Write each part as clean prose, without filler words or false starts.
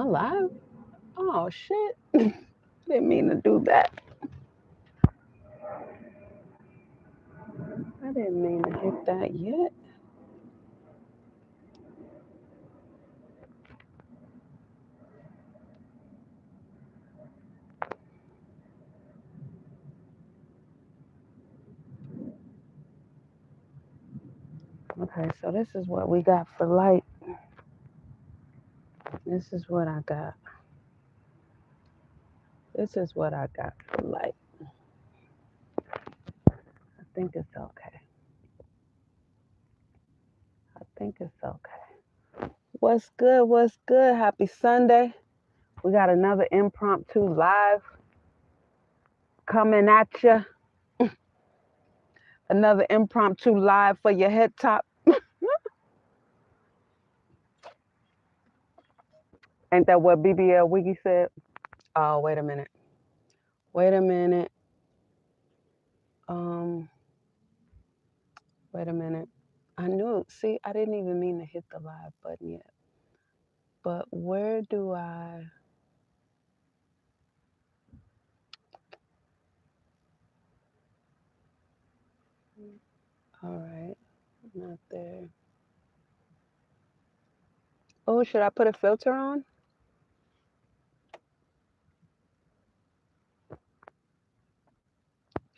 I live? Oh, shit. Didn't mean to do that. I didn't mean to hit that yet. Okay, so this is what we got for light. This is what I got. This is what I got for light. I think it's okay. I think it's okay. What's good? What's good? Happy Sunday. We got another impromptu live coming at you. Another impromptu live for your head top. Ain't that what BBL Wiggy said? Oh, wait a minute. Wait a minute. Wait a minute. I knew. See, I didn't even mean to hit the live button yet. But where do I? All right, not there. Oh, should I put a filter on?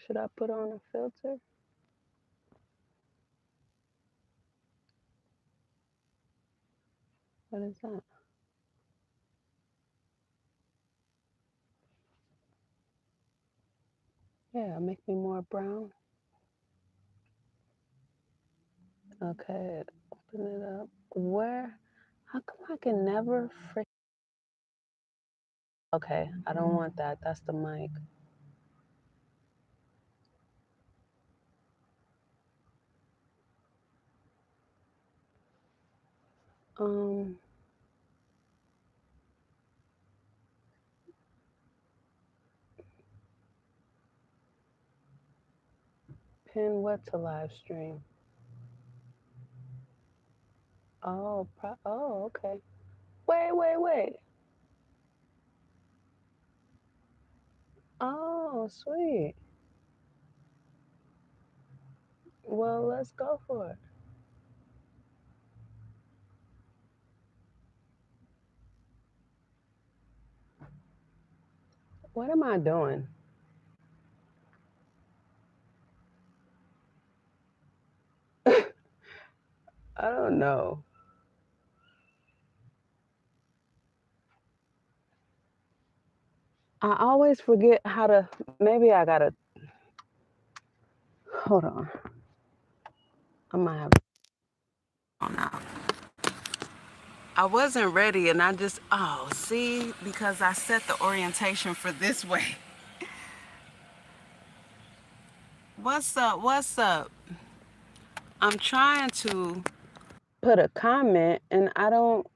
Should I put on a filter? What is that? Yeah, make me more brown. Okay, open it up. Where? How come I can never frick? Okay, I don't want that. That's the mic. Pin what to live stream? Oh, okay. Wait. Oh, sweet. Well, let's go for it. What am I doing? I don't know. I always forget how to, maybe I gotta, hold on. I might have, oh no. I wasn't ready and I just, see, because I set the orientation for this way. What's up? I'm trying to put a comment and I don't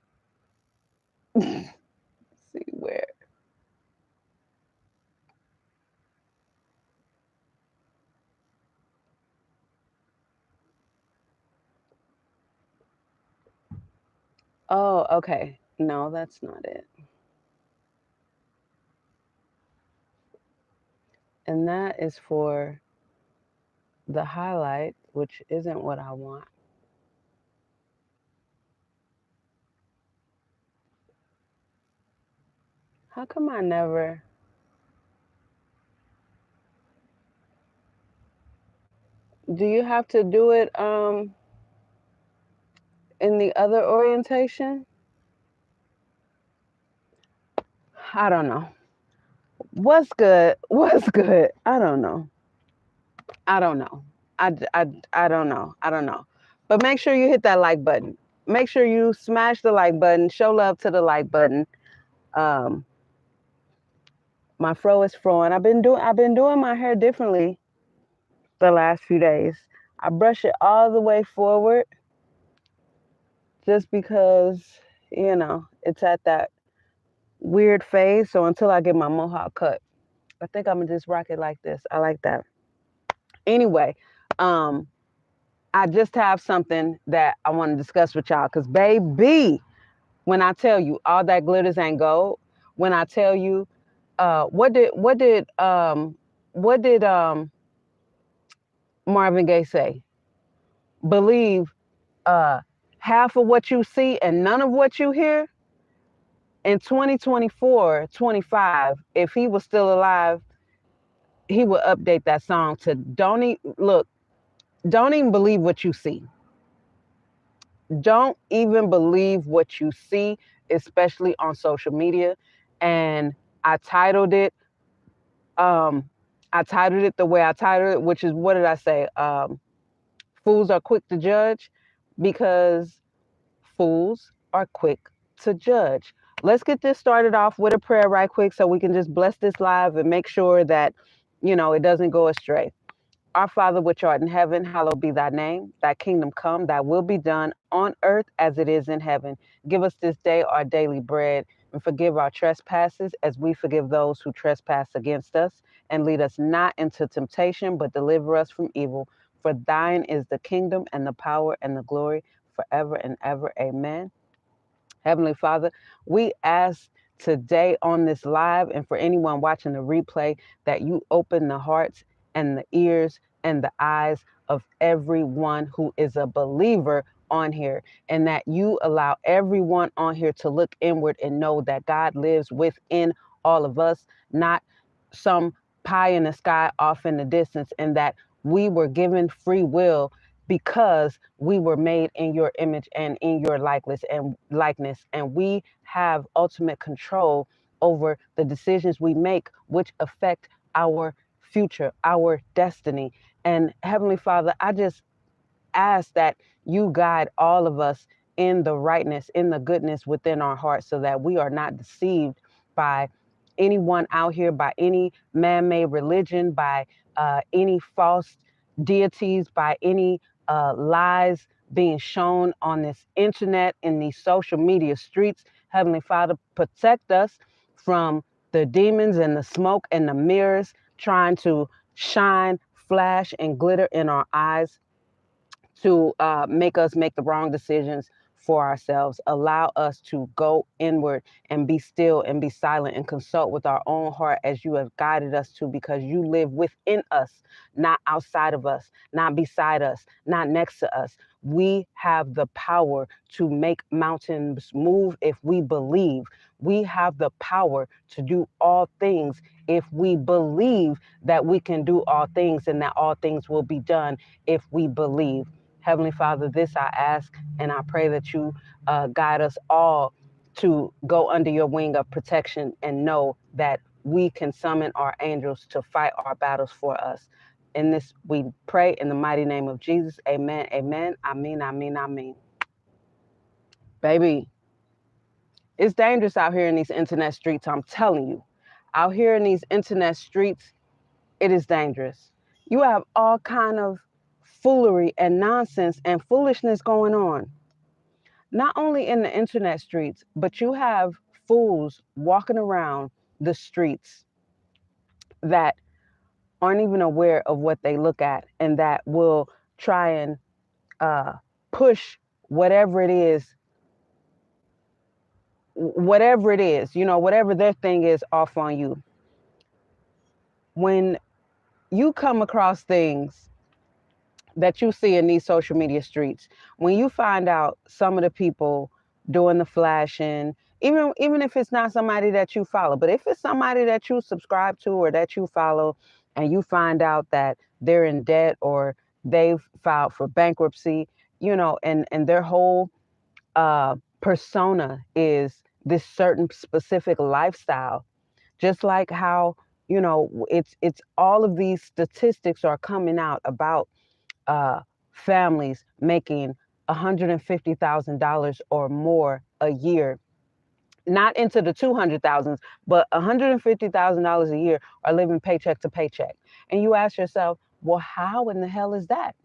see where. Oh, okay. No, that's not it. And that is for the highlight, which isn't what I want. How come I never? Do you have to do it in the other orientation? I don't know. What's good? What's good? I don't know. I don't know. I don't know. I don't know. But make sure you hit that like button. Make sure you smash the like button. Show love to the like button. My fro is froing. I've been doing my hair differently the last few days. I brush it all the way forward just because, it's at that weird phase. So until I get my mohawk cut, I think I'm gonna just rock it like this. I like that. Anyway, I just have something that I want to discuss with y'all because baby, When I tell you all that glitters ain't gold, when I tell you, what did Marvin Gaye say? Believe half of what you see and none of what you hear. In 2024, 25, if he was still alive, he would update that song to don't even believe what you see. Don't even believe what you see, especially on social media. And I titled it, the way I titled it, which is, what did I say? Fools are quick to judge, because fools are quick to judge. Let's get this started off with a prayer right quick so we can just bless this live and make sure that, it doesn't go astray. Our Father, which art in heaven, hallowed be thy name. Thy kingdom come, thy will be done on earth as it is in heaven. Give us this day our daily bread, and forgive our trespasses as we forgive those who trespass against us. And lead us not into temptation, but deliver us from evil. For thine is the kingdom and the power and the glory forever and ever. Amen. Heavenly Father, we ask today on this live, and for anyone watching the replay, that you open the hearts and the ears and the eyes of everyone who is a believer on here, and that you allow everyone on here to look inward and know that God lives within all of us, not some pie in the sky off in the distance, and that we were given free will because we were made in your image and in your likeness, and we have ultimate control over the decisions we make, which affect our future, our destiny. And Heavenly Father, I just ask that you guide all of us in the rightness, in the goodness within our hearts, so that we are not deceived by anyone out here, by any man-made religion, by any false deities, by any lies being shown on this internet, in these social media streets. Heavenly Father, protect us from the demons and the smoke and the mirrors trying to shine, flash, and glitter in our eyes to make us make the wrong decisions for ourselves. Allow us to go inward and be still and be silent and consult with our own heart as you have guided us to, because you live within us, not outside of us, not beside us, not next to us. We have the power to make mountains move if we believe. We have the power to do all things if we believe that we can do all things, and that all things will be done if we believe. Heavenly Father, this I ask, and I pray that you guide us all to go under your wing of protection and know that we can summon our angels to fight our battles for us. In this, we pray in the mighty name of Jesus. Amen, amen, amen, amen, amen. Baby, it's dangerous out here in these internet streets, I'm telling you. Out here in these internet streets, it is dangerous. You have all kind of foolery and nonsense and foolishness going on. Not only in the internet streets, but you have fools walking around the streets that aren't even aware of what they look at, and that will try and push whatever it is, whatever their thing is off on you. When you come across things that you see in these social media streets, when you find out some of the people doing the flashing, even if it's not somebody that you follow, but if it's somebody that you subscribe to or that you follow, and you find out that they're in debt or they've filed for bankruptcy, and their whole persona is this certain specific lifestyle, just like how, it's all of these statistics are coming out about families making $150,000 or more a year, not into the 200,000s, but $150,000 a year, are living paycheck to paycheck. And you ask yourself, well, how in the hell is that?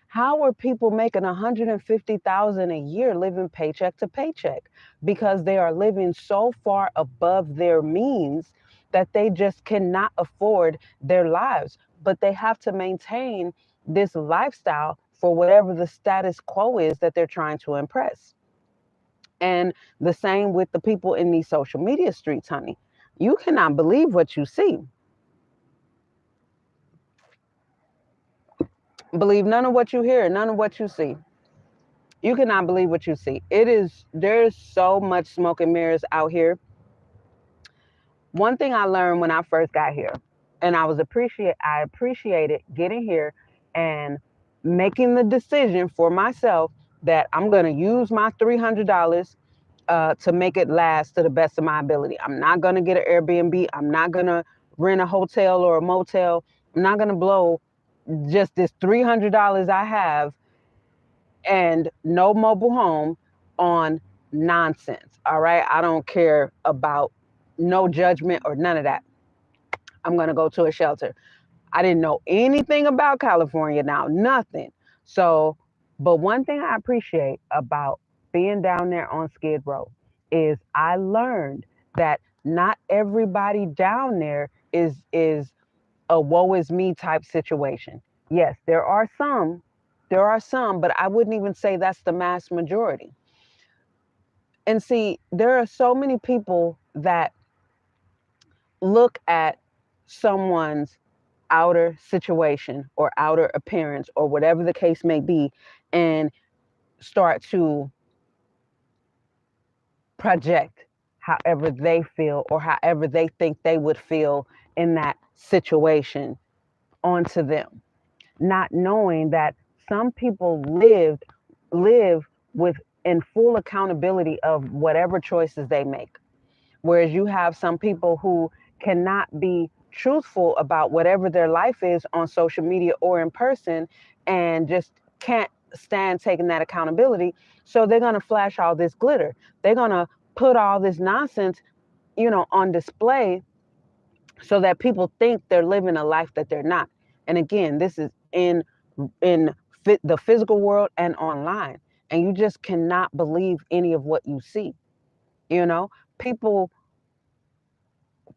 How are people making $150,000 a year living paycheck to paycheck? Because they are living so far above their means that they just cannot afford their lives. But they have to maintain this lifestyle for whatever the status quo is that they're trying to impress. And the same with the people in these social media streets, honey. You cannot believe what you see. Believe none of what you hear, none of what you see. You cannot believe what you see. There's so much smoke and mirrors out here. One thing I learned when I first got here, and I appreciated getting here and making the decision for myself that I'm going to use my $300 to make it last to the best of my ability. I'm not going to get an Airbnb. I'm not going to rent a hotel or a motel. I'm not going to blow just this $300 I have and no mobile home on nonsense. All right. I don't care about no judgment or none of that. I'm going to go to a shelter. I didn't know anything about California now, nothing. So, but one thing I appreciate about being down there on Skid Row is I learned that not everybody down there is a woe is me type situation. Yes, there are some, but I wouldn't even say that's the mass majority. And see, there are so many people that look at someone's outer situation or outer appearance or whatever the case may be and start to project however they feel or however they think they would feel in that situation onto them, not knowing that some people live with in full accountability of whatever choices they make. Whereas you have some people who cannot be truthful about whatever their life is on social media or in person and just can't stand taking that accountability. So they're going to flash all this glitter. They're going to put all this nonsense, on display so that people think they're living a life that they're not. And again, this is in the physical world and online. And you just cannot believe any of what you see. You know, people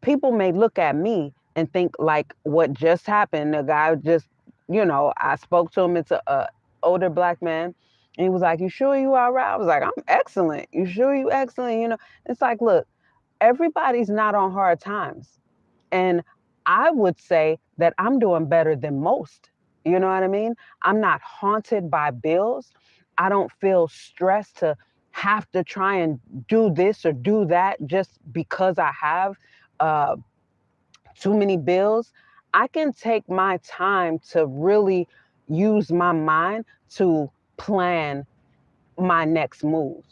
people may look at me and think like what just happened. The guy just, I spoke to him. It's a older black man. And he was like, "You sure you all right?" I was like, "I'm excellent. You sure you excellent?" It's like, look, everybody's not on hard times. And I would say that I'm doing better than most. You know what I mean? I'm not haunted by bills. I don't feel stressed to have to try and do this or do that just because I have uh, too many bills. I can take my time to really use my mind to plan my next move.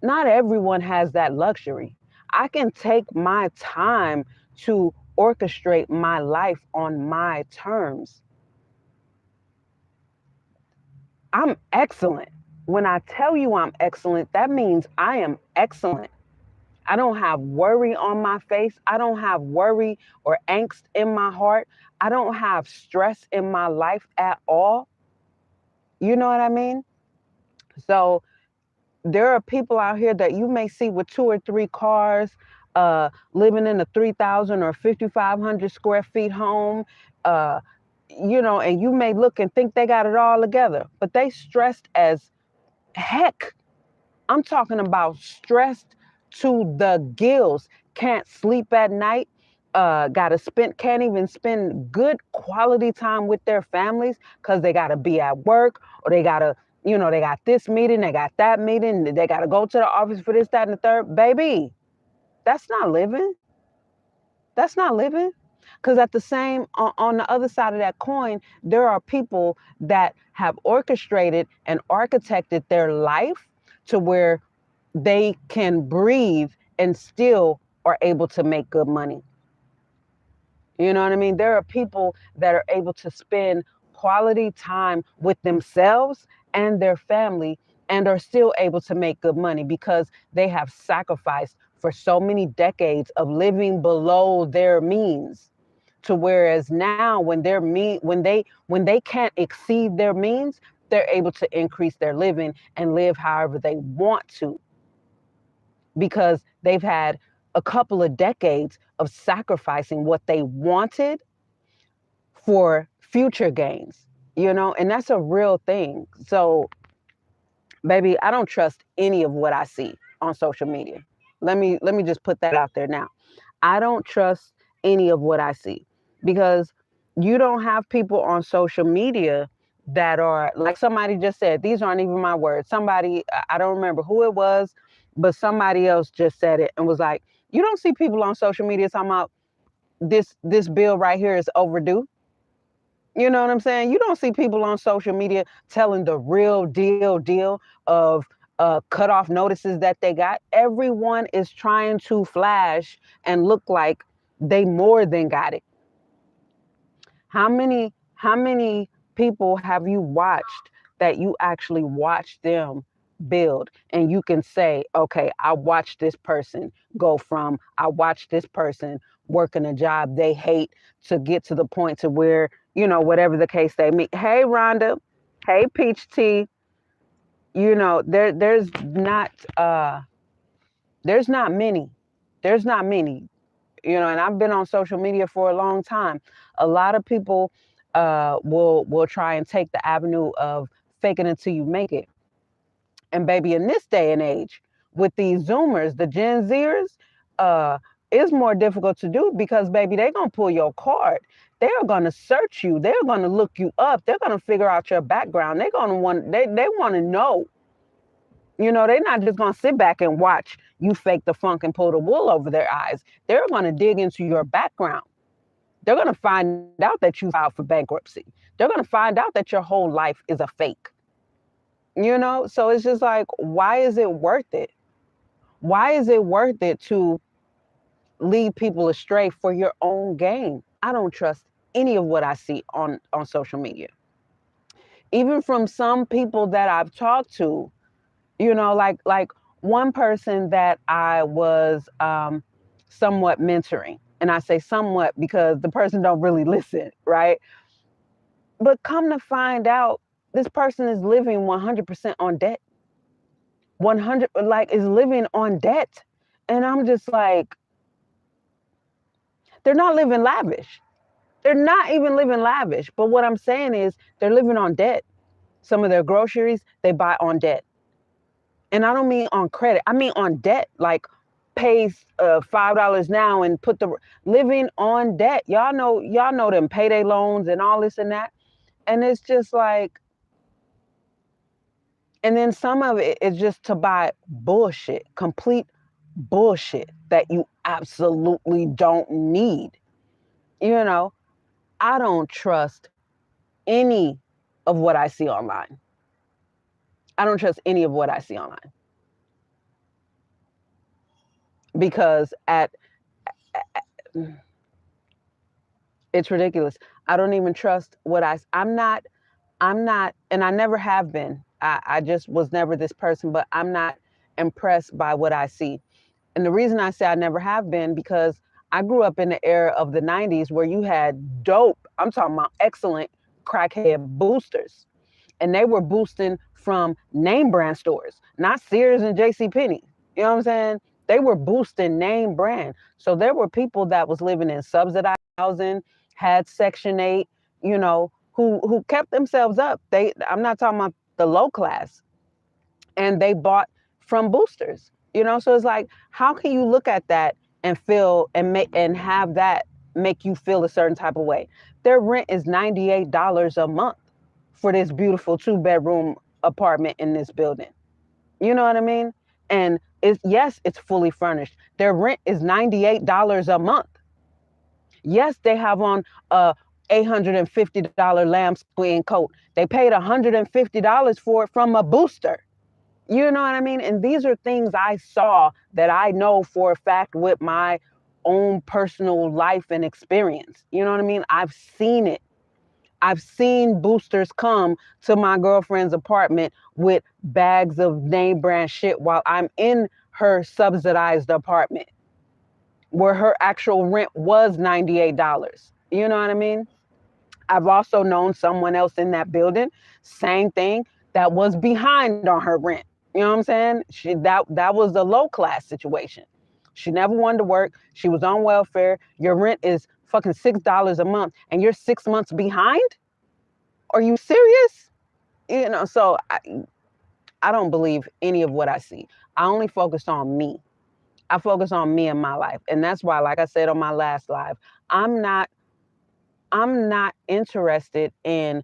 Not everyone has that luxury. I can take my time to orchestrate my life on my terms. I'm excellent. When I tell you I'm excellent, that means I am excellent. I don't have worry on my face. I don't have worry or angst in my heart. I don't have stress in my life at all. You know what I mean? So there are people out here that you may see with 2 or 3 cars, living in a 3,000 or 5,500 square feet home, uh, and you may look and think they got it all together, but they stressed as heck. I'm talking about stressed to the gills, can't sleep at night, can't even spend good quality time with their families because they got to be at work or they got to, they got this meeting, they got that meeting, they got to go to the office for this, that, and the third. Baby, that's not living. That's not living. Because at the same, on the other side of that coin, there are people that have orchestrated and architected their life to where they can breathe and still are able to make good money. You know what I mean? There are people that are able to spend quality time with themselves and their family and are still able to make good money because they have sacrificed for so many decades of living below their means. To whereas now when they can't exceed their means, they're able to increase their living and live however they want to because they've had a couple of decades of sacrificing what they wanted for future gains, and that's a real thing. So, baby, I don't trust any of what I see. on social media. Let me just put that out there now. I don't trust any of what I see, because you don't have people on social media that are, like somebody just said, these aren't even my words. Somebody, I don't remember who it was, but somebody else just said it and was like, you don't see people on social media talking about this bill right here is overdue. You know what I'm saying? You don't see people on social media telling the real deal of cutoff notices that they got. Everyone is trying to flash and look like they more than got it. How many people have you watched that you actually watched them build, and you can say, okay, I watched this person go from, I watched this person working a job they hate to get to the point to where, whatever the case they meet. Hey Rhonda, hey Peach Tea. There's not many. There's not many. And I've been on social media for a long time. A lot of people will try and take the avenue of faking until you make it. And baby, in this day and age, with these Zoomers, the Gen Zers, it's more difficult to do, because baby, they're gonna pull your card. They're gonna search you. They're gonna look you up. They're gonna figure out your background. They're gonna they want to know. They're not just going to sit back and watch you fake the funk and pull the wool over their eyes. They're going to dig into your background. They're going to find out that you filed for bankruptcy. They're going to find out that your whole life is a fake. So it's just like, why is it worth it? Why is it worth it to lead people astray for your own gain? I don't trust any of what I see on social media. Even from some people that I've talked to, like one person that I was somewhat mentoring, and I say somewhat because the person don't really listen, right? But come to find out, this person is living 100% on debt. 100, like, is living on debt. And I'm just like, they're not living lavish. They're not even living lavish. But what I'm saying is they're living on debt. Some of their groceries they buy on debt. And I don't mean on credit. I mean on debt, like pays $5 now and put the living on debt. Y'all know them payday loans and all this and that. And it's just like, and then some of it is just to buy bullshit, complete bullshit that you absolutely don't need. I don't trust any of what I see online. I don't trust any of what I see online. Because it's ridiculous. I don't even trust I'm not, and I never have been. I just was never this person, but I'm not impressed by what I see. And the reason I say I never have been, because I grew up in the era of the 90s where you had dope, I'm talking about excellent crackhead boosters. And they were boosting from name brand stores, not Sears and JCPenney. You know what I'm saying? They were boosting name brand. So there were people that was living in subsidized housing, had Section 8, who kept themselves up. I'm not talking about the low class. And they bought from boosters. So it's like, how can you look at that and feel and have that make you feel a certain type of way? Their rent is $98 a month for this beautiful 2-bedroom apartment in this building. You know what I mean? And it's fully furnished. Their rent is $98 a month. Yes, they have on a $850 lambskin coat. They paid $150 for it from a booster. You know what I mean? And these are things I saw that I know for a fact with my own personal life and experience. You know what I mean? I've seen it. I've seen boosters come to my girlfriend's apartment with bags of name brand shit while I'm in her subsidized apartment where her actual rent was $98. You know what I mean? I've also known someone else in that building, same thing, that was behind on her rent. You know what I'm saying? That was a low class situation. She never wanted to work. She was on welfare. Your rent is fucking $6 a month and you're 6 months behind? Are you serious? So I don't believe any of what I see. I only focus on me. I focus on me and my life. And that's why, like I said on my last live, I'm not interested in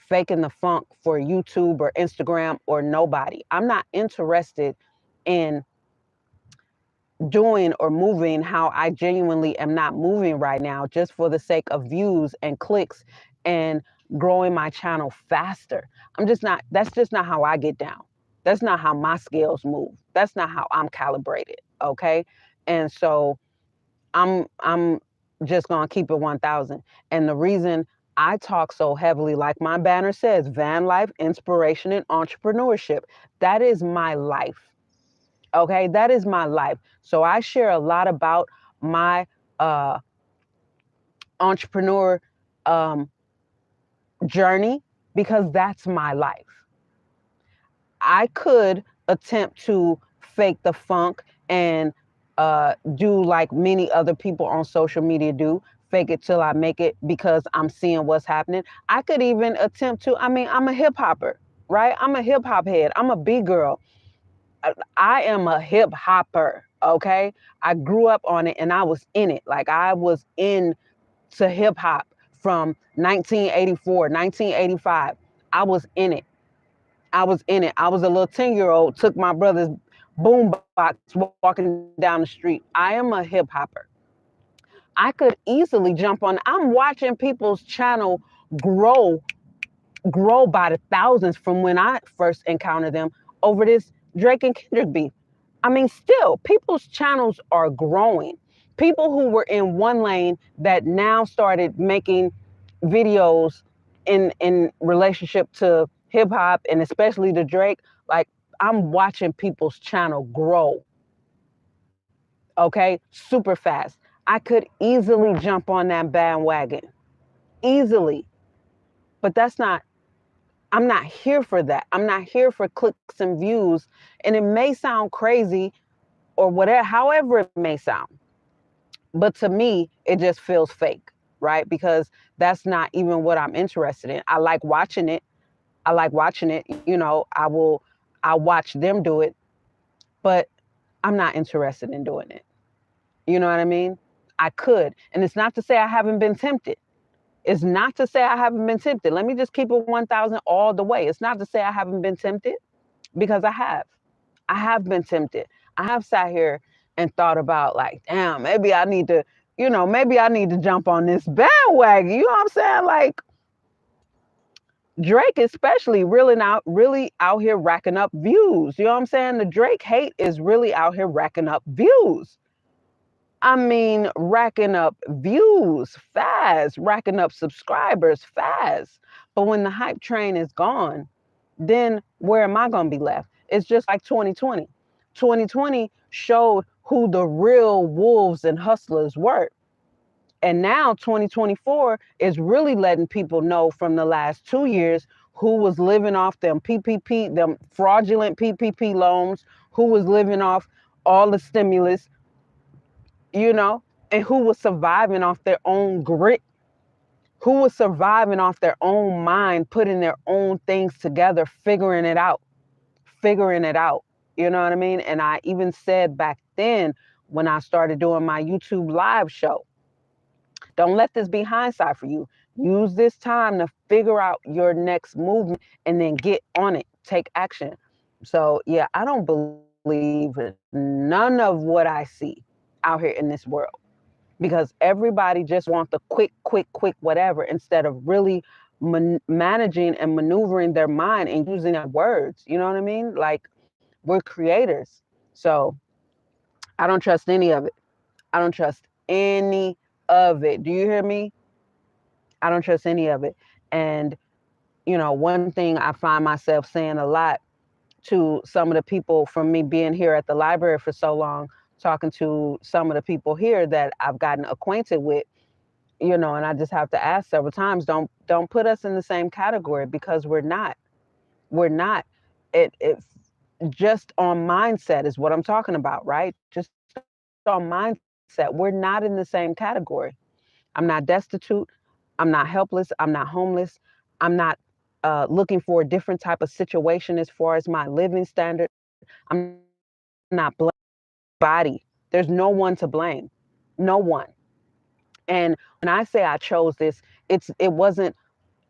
faking the funk for YouTube or Instagram or nobody. I'm not interested in doing or moving how I genuinely am not moving right now just for the sake of views and clicks and growing my channel faster. That's just not how I get down. That's not how my scales move. That's not how I'm calibrated. Okay. And so I'm just gonna keep it 1,000. And the reason I talk so heavily, like my banner says, van life, inspiration, and entrepreneurship. That is my life. Okay, that is my life. So I share a lot about my uh, entrepreneur um, journey because that's my life. I could attempt to fake the funk and do like many other people on social media do, fake it till I make it because I'm seeing what's happening. I could even attempt to, I mean, I'm a hip hopper, right? I'm a hip hop head. I'm a B girl. I am a hip hopper, okay? I grew up on it and I was in it. Like I was into hip hop from 1984, 1985. I was in it. I was in it. I was a little 10-year-old, took my brother's boombox walking down the street. I am a hip hopper. I could easily jump on. I'm watching people's channel grow by the thousands from when I first encountered them over this Drake and Kendrick beef. I mean, still, people's channels are growing. People who were in one lane that now started making videos in relationship to hip hop and especially to Drake, like I'm watching people's channel grow. Okay, super fast. I could easily jump on that bandwagon. Easily. But I'm not here for that. I'm not here for clicks and views. And it may sound crazy or whatever, however it may sound. But to me, it just feels fake, right? Because that's not even what I'm interested in. I like watching it. I like watching it. You know, I'll watch them do it, but I'm not interested in doing it. You know what I mean? I could. And it's not to say I haven't been tempted. It's not to say I haven't been tempted. Let me just keep it 1,000 all the way. It's not to say I haven't been tempted because I have. I have been tempted. I have sat here and thought about like, damn, maybe I need to, maybe I need to jump on this bandwagon. You know what I'm saying? Like Drake especially really out here racking up views. You know what I'm saying? The Drake hate is really out here racking up views. I mean, racking up views fast, racking up subscribers fast. But when the hype train is gone, then where am I going to be left? It's just like 2020. 2020 showed who the real wolves and hustlers were. And now 2024 is really letting people know from the last 2 years who was living off them PPP, them fraudulent PPP loans, who was living off all the stimulus, and who was surviving off their own grit, who was surviving off their own mind, putting their own things together, figuring it out. You know what I mean? And I even said back then when I started doing my YouTube live show, don't let this be hindsight for you. Use this time to figure out your next movement and then get on it, take action. So yeah, I don't believe none of what I see out here in this world because everybody just wants the quick, whatever, instead of really managing and maneuvering their mind and using their words. You know what I mean? Like we're creators. So I don't trust any of it. I don't trust any of it. Do you hear me? I don't trust any of it. And, one thing I find myself saying a lot to some of the people from me being here at the library for so long, talking to some of the people here that I've gotten acquainted with, and I just have to ask several times, don't put us in the same category because we're not. We're not. It just on mindset is what I'm talking about, right? Just on mindset. We're not in the same category. I'm not destitute. I'm not helpless. I'm not homeless. I'm not looking for a different type of situation as far as my living standard. I'm not blaming anybody. There's no one to blame. No one. And when I say I chose this, it wasn't,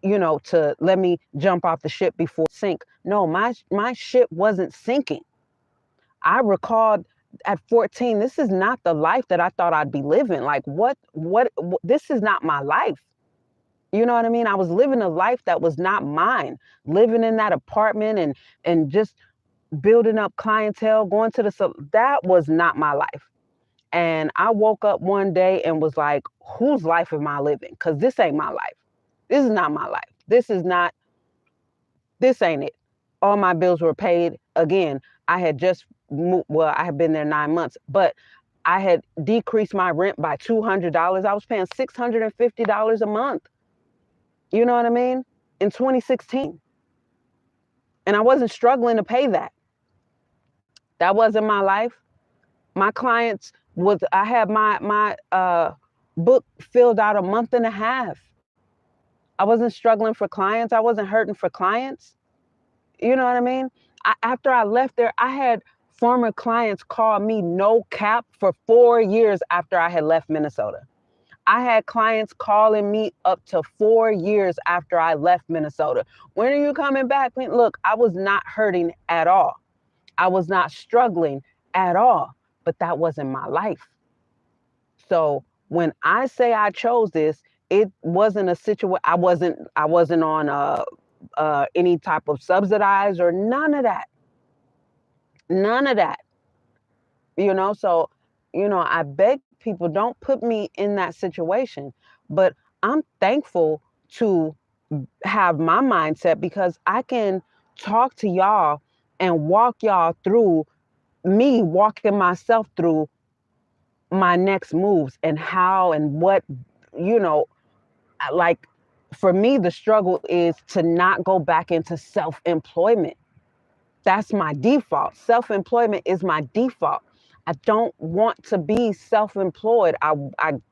to let me jump off the ship before sink. No, my ship wasn't sinking. I recalled at 14, this is not the life that I thought I'd be living. Like what this is not my life. You know what I mean? I was living a life that was not mine, living in that apartment and just building up clientele, going to that was not my life. And I woke up one day and was like, whose life am I living? Because this ain't my life. This is not my life. This ain't it. All my bills were paid. Again, I had just moved, well, I had been there 9 months, but I had decreased my rent by $200. I was paying $650 a month. You know what I mean? In 2016. And I wasn't struggling to pay that. That wasn't my life. My clients I had my book filled out a month and a half. I wasn't struggling for clients. I wasn't hurting for clients. You know what I mean? After I left there, I had former clients call me no cap for 4 years after I had left Minnesota. I had clients calling me up to 4 years after I left Minnesota. When are you coming back? Look, I was not hurting at all. I was not struggling at all, but that wasn't my life. So when I say I chose this, it wasn't a situation. I wasn't on any type of subsidized or none of that. None of that. So, I beg people, don't put me in that situation. But I'm thankful to have my mindset because I can talk to y'all and walk y'all through me walking myself through my next moves and how and what, like for me, the struggle is to not go back into self-employment. That's my default. Self-employment is my default. I don't want to be self-employed. I want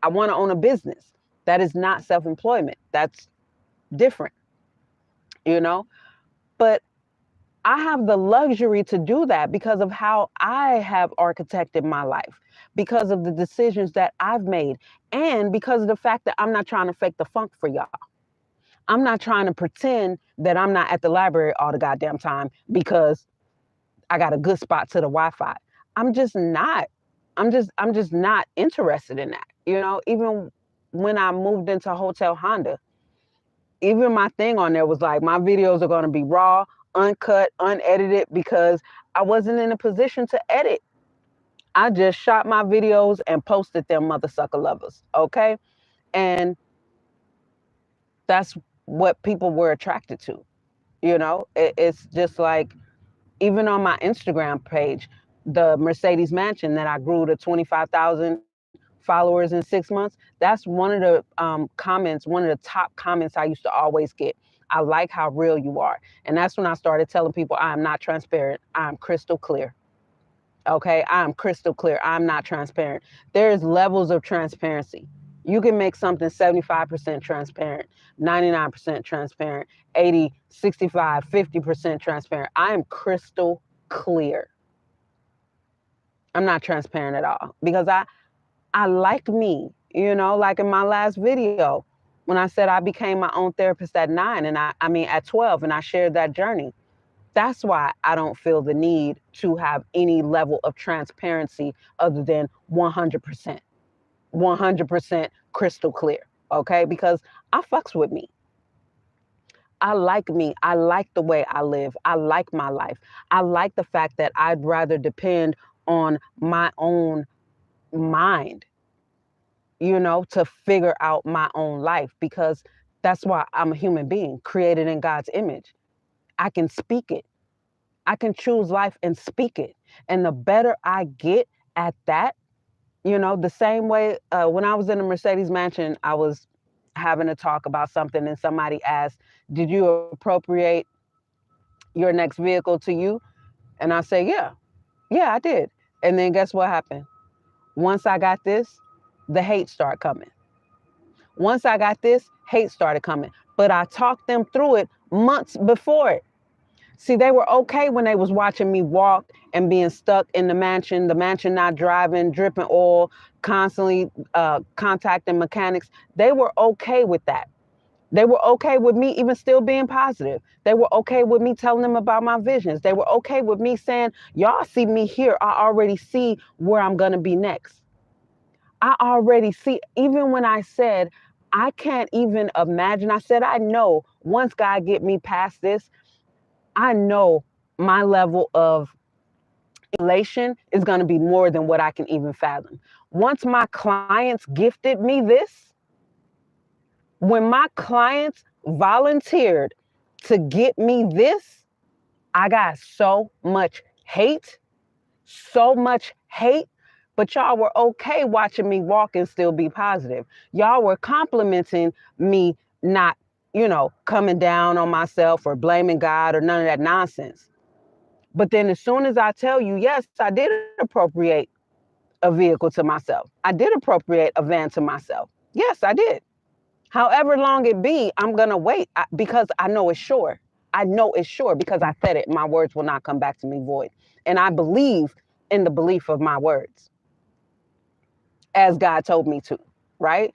to own a business. That is not self-employment. That's different, But I have the luxury to do that because of how I have architected my life, because of the decisions that I've made, and because of the fact that I'm not trying to fake the funk for y'all. I'm not trying to pretend that I'm not at the library all the goddamn time because I got a good spot to the Wi-Fi. I'm just not. I'm just not interested in that. Even when I moved into Hotel Honda, even my thing on there was like, my videos are going to be raw, uncut, unedited, because I wasn't in a position to edit. I just shot my videos and posted them, mother sucker lovers. Okay. And that's what people were attracted to. It's just like, even on my Instagram page, the Mercedes mansion that I grew to 25,000 followers in 6 months, that's one of the comments, one of the top comments I used to always get. I like how real you are. And that's when I started telling people I am not transparent. I'm crystal clear. Okay, I'm crystal clear. I'm not transparent. There's levels of transparency. You can make something 75% transparent, 99% transparent, 80, 65, 50% transparent. I am crystal clear. I'm not transparent at all because I like me, like in my last video, when I said I became my own therapist at 9 and at 12, and I shared that journey. That's why I don't feel the need to have any level of transparency other than 100%. 100% crystal clear, okay? Because I fucks with me. I like me. I like the way I live. I like my life. I like the fact that I'd rather depend on my own mind, to figure out my own life, because that's why I'm a human being created in God's image. I can speak it. I can choose life and speak it. And the better I get at that, the same way when I was in the Mercedes mansion, I was having a talk about something and somebody asked, did you appropriate your next vehicle to you? And I say, yeah, I did. And then guess what happened? Once I got this, the hate started coming. Once I got this, hate started coming. but I talked them through it months before it. See, they were okay when they was watching me walk and being stuck in the mansion not driving, dripping oil, constantly contacting mechanics. They were okay with that. They were okay with me even still being positive. They were okay with me telling them about my visions. They were okay with me saying, y'all see me here. I already see where I'm going to be next. I already see, even when I said, I can't even imagine. I said, I know once God get me past this, I know my level of elation is going to be more than what I can even fathom. Once my clients gifted me this, when my clients volunteered to get me this, I got so much hate, but y'all were okay watching me walk and still be positive. Y'all were complimenting me, not, coming down on myself or blaming God or none of that nonsense. But then as soon as I tell you, yes, I did appropriate a vehicle to myself. I did appropriate a van to myself. Yes, I did. However long it be, I'm going to wait because I know it's sure. I know it's sure because I said it. My words will not come back to me void. And I believe in the belief of my words as God told me to, right?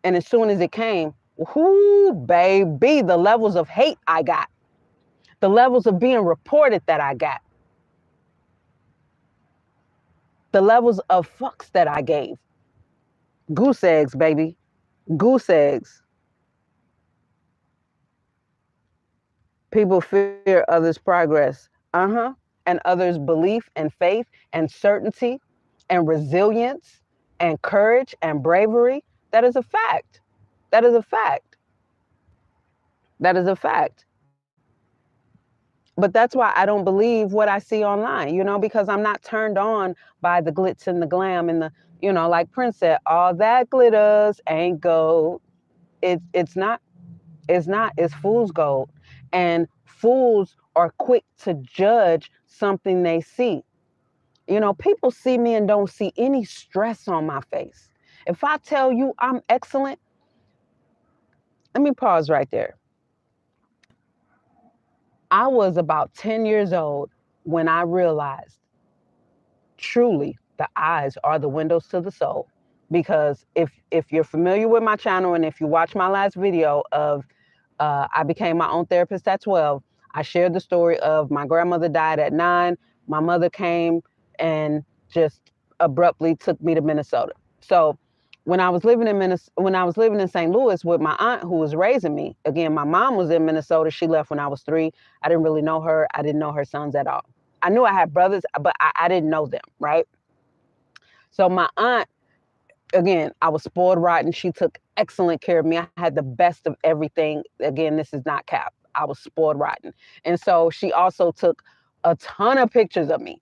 And as soon as it came, whoo, baby, the levels of hate I got, the levels of being reported that I got, the levels of fucks that I gave. Goose eggs, baby. Goose eggs. People fear others' progress. And others' belief and faith and certainty and resilience and courage and bravery. That is a fact. That is a fact. That is a fact. But that's why I don't believe what I see online, because I'm not turned on by the glitz and the glam and the, like Prince said, all that glitters ain't gold. It's not. It's not. It's fool's gold. And fools are quick to judge something they see. People see me and don't see any stress on my face. If I tell you I'm excellent, let me pause right there. I was about 10 years old when I realized truly the eyes are the windows to the soul. Because if you're familiar with my channel and if you watch my last video of I became my own therapist at 12, I shared the story of my grandmother died at 9. My mother came and just abruptly took me to Minnesota. So when I was living in St. Louis with my aunt who was raising me, again, my mom was in Minnesota. She left when I was 3. I didn't really know her. I didn't know her sons at all. I knew I had brothers, but I didn't know them, right? So my aunt, again, I was spoiled rotten. She took excellent care of me. I had the best of everything. Again, this is not cap. I was spoiled rotten. And so she also took a ton of pictures of me.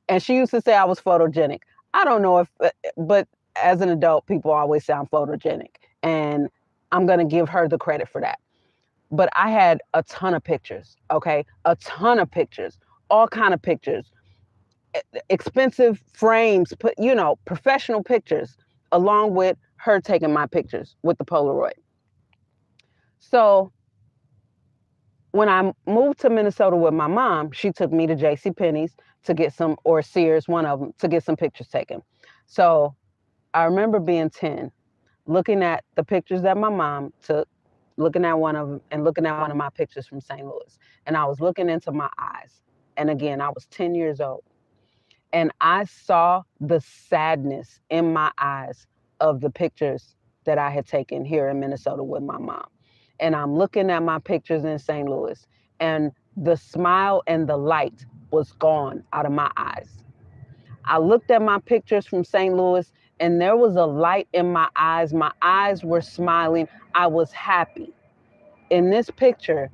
And she used to say I was photogenic. I don't know but as an adult, people always say I'm photogenic. And I'm going to give her the credit for that. But I had a ton of pictures, okay? A ton of pictures, all kind of pictures, expensive frames, professional pictures, along with her taking my pictures with the Polaroid. So when I moved to Minnesota with my mom, she took me to JCPenney's to get some, or Sears, one of them, to get some pictures taken. So I remember being 10, looking at the pictures that my mom took, looking at one of them and looking at one of my pictures from St. Louis. And I was looking into my eyes. And again, I was 10 years old. And I saw the sadness in my eyes of the pictures that I had taken here in Minnesota with my mom. And I'm looking at my pictures in St. Louis, and the smile and the light was gone out of my eyes. I looked at my pictures from St. Louis, and there was a light in my eyes. My eyes were smiling. I was happy. In this picture,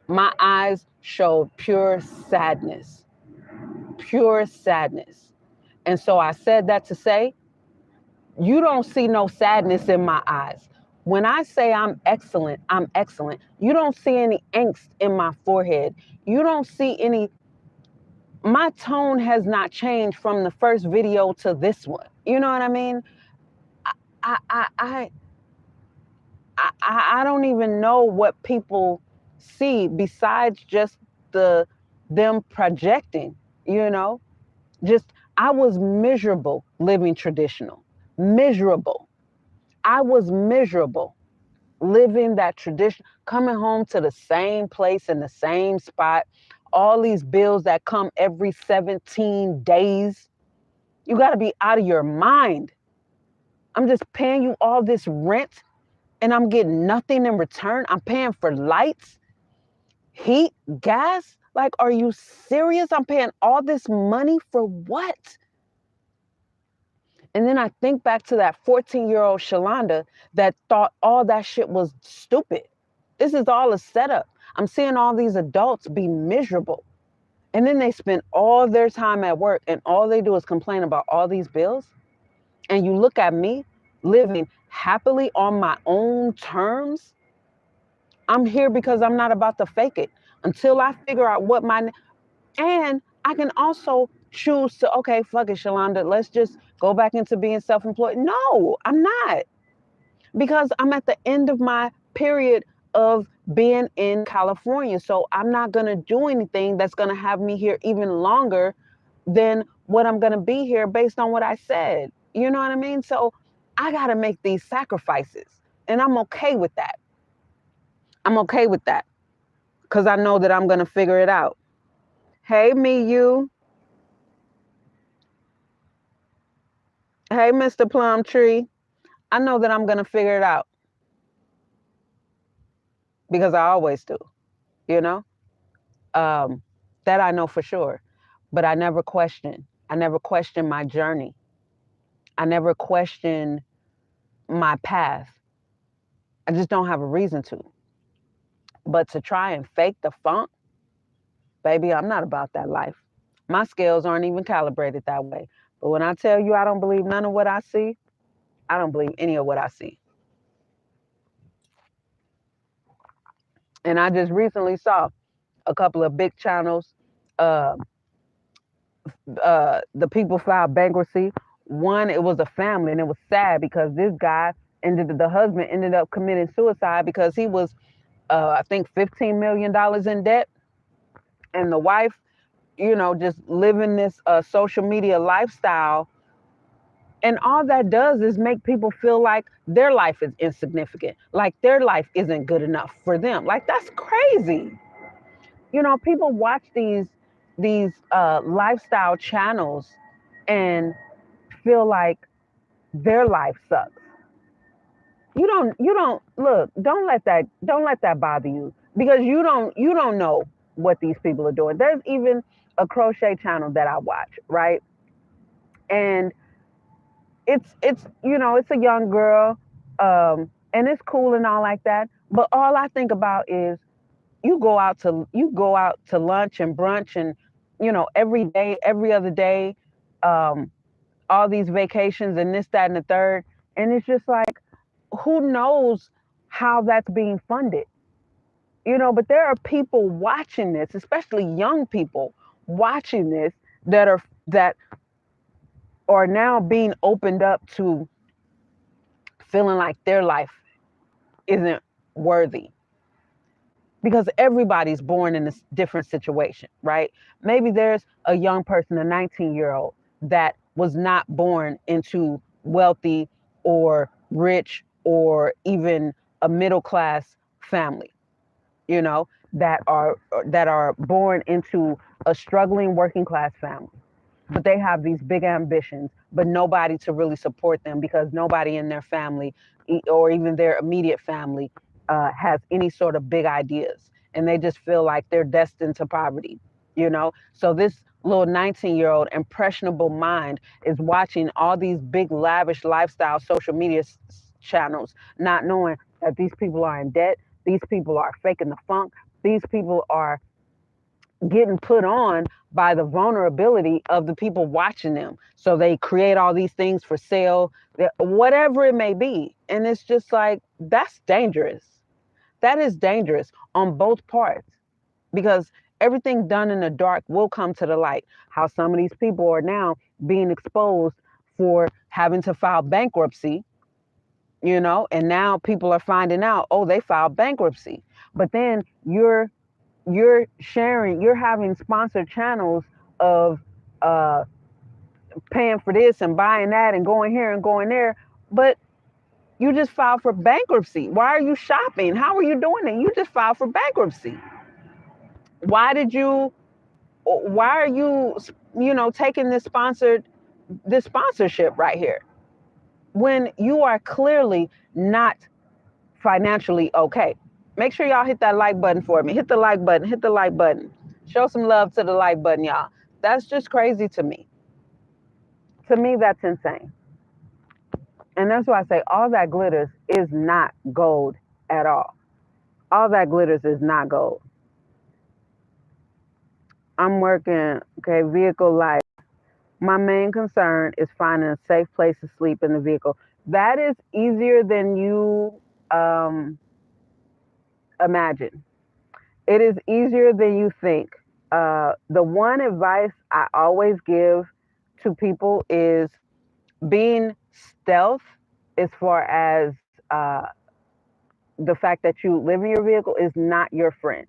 my eyes showed pure sadness. Pure sadness. And so I said that to say, you don't see no sadness in my eyes. When I say I'm excellent, I'm excellent. You don't see any angst in my forehead. You don't see any, my tone has not changed from the first video to this one. You know what I mean? I I don't even know what people see besides just them projecting, you know. Just I was miserable living traditional. Miserable. I was miserable living that tradition, coming home to the same place in the same spot, all these bills that come every 17 days. You got to be out of your mind. I'm just paying you all this rent and I'm getting nothing in return. I'm paying for lights, heat, gas. Like, are you serious? I'm paying all this money for what? And then I think back to that 14-year-old Shalanda that thought all that shit was stupid. This is all a setup. I'm seeing all these adults be miserable. And then they spend all their time at work and all they do is complain about all these bills. And you look at me living happily on my own terms. I'm here because I'm not about to fake it until I figure out what and I can also choose to, okay, fuck it, Shalanda, let's just go back into being self-employed. No, I'm not, because I'm at the end of my period of being in California. So I'm not going to do anything that's going to have me here even longer than what I'm going to be here based on what I said. You know what I mean? So I got to make these sacrifices and I'm okay with that. I'm okay with that because I know that I'm going to figure it out. Hey, you. Hey, Mr. Plum Tree. I know that I'm going to figure it out because I always do, you know? That I know for sure. But I never question. I never question my journey. I never question my path. I just don't have a reason to. But to try and fake the funk, baby, I'm not about that life. My scales aren't even calibrated that way. But when I tell you I don't believe none of what I see, I don't believe any of what I see. And I just recently saw a couple of big channels. Uh, the people filed bankruptcy. One, it was a family, and it was sad because this guy the husband ended up committing suicide because he was, I think, $15 million in debt, and the wife, just living this social media lifestyle. And all that does is make people feel like their life is insignificant, like their life isn't good enough for them. Like, that's crazy. People watch these lifestyle channels and feel like their life sucks. You don't look, don't let that bother you, because you don't know what these people are doing. There's even a crochet channel that I watch, right? And it's a young girl, and it's cool and all like that. But all I think about is you go out to lunch and brunch and every day, every other day, all these vacations and this, that, and the third. And it's just like, who knows how that's being funded? But there are people watching this, especially young people watching this, that are now being opened up to feeling like their life isn't worthy, because everybody's born in a different situation, right? Maybe there's a young person, a 19-year-old, that was not born into wealthy or rich or even a middle class family, that are born into a struggling working class family. But they have these big ambitions, but nobody to really support them, because nobody in their family or even their immediate family has any sort of big ideas. And they just feel like they're destined to poverty. So this little 19-year-old impressionable mind is watching all these big, lavish lifestyle social media channels, not knowing that these people are in debt. These people are faking the funk. These people are getting put on by the vulnerability of the people watching them. So they create all these things for sale, whatever it may be. And it's just like, that's dangerous. That is dangerous on both parts, because everything done in the dark will come to the light. How some of these people are now being exposed for having to file bankruptcy you know, and now people are finding out, oh, they filed bankruptcy. But then you're sharing, you're having sponsored channels of uh, paying for this and buying that and going here and going there. But you just filed for bankruptcy. Why are you shopping? How are you doing it? You just filed for bankruptcy. Why did you, why are you, you know, taking this sponsorship right here when you are clearly not financially okay? Make sure y'all hit that like button for me. Hit the like button, hit the like button. Show some love to the like button, y'all. That's just crazy to me. To me, that's insane. And that's why I say all that glitters is not gold at all. All that glitters is not gold. I'm working, okay, vehicle life. My main concern is finding a safe place to sleep in the vehicle. That is easier than you imagine. It is easier than you think. The one advice I always give to people is being stealth as far as the fact that you live in your vehicle is not your friend.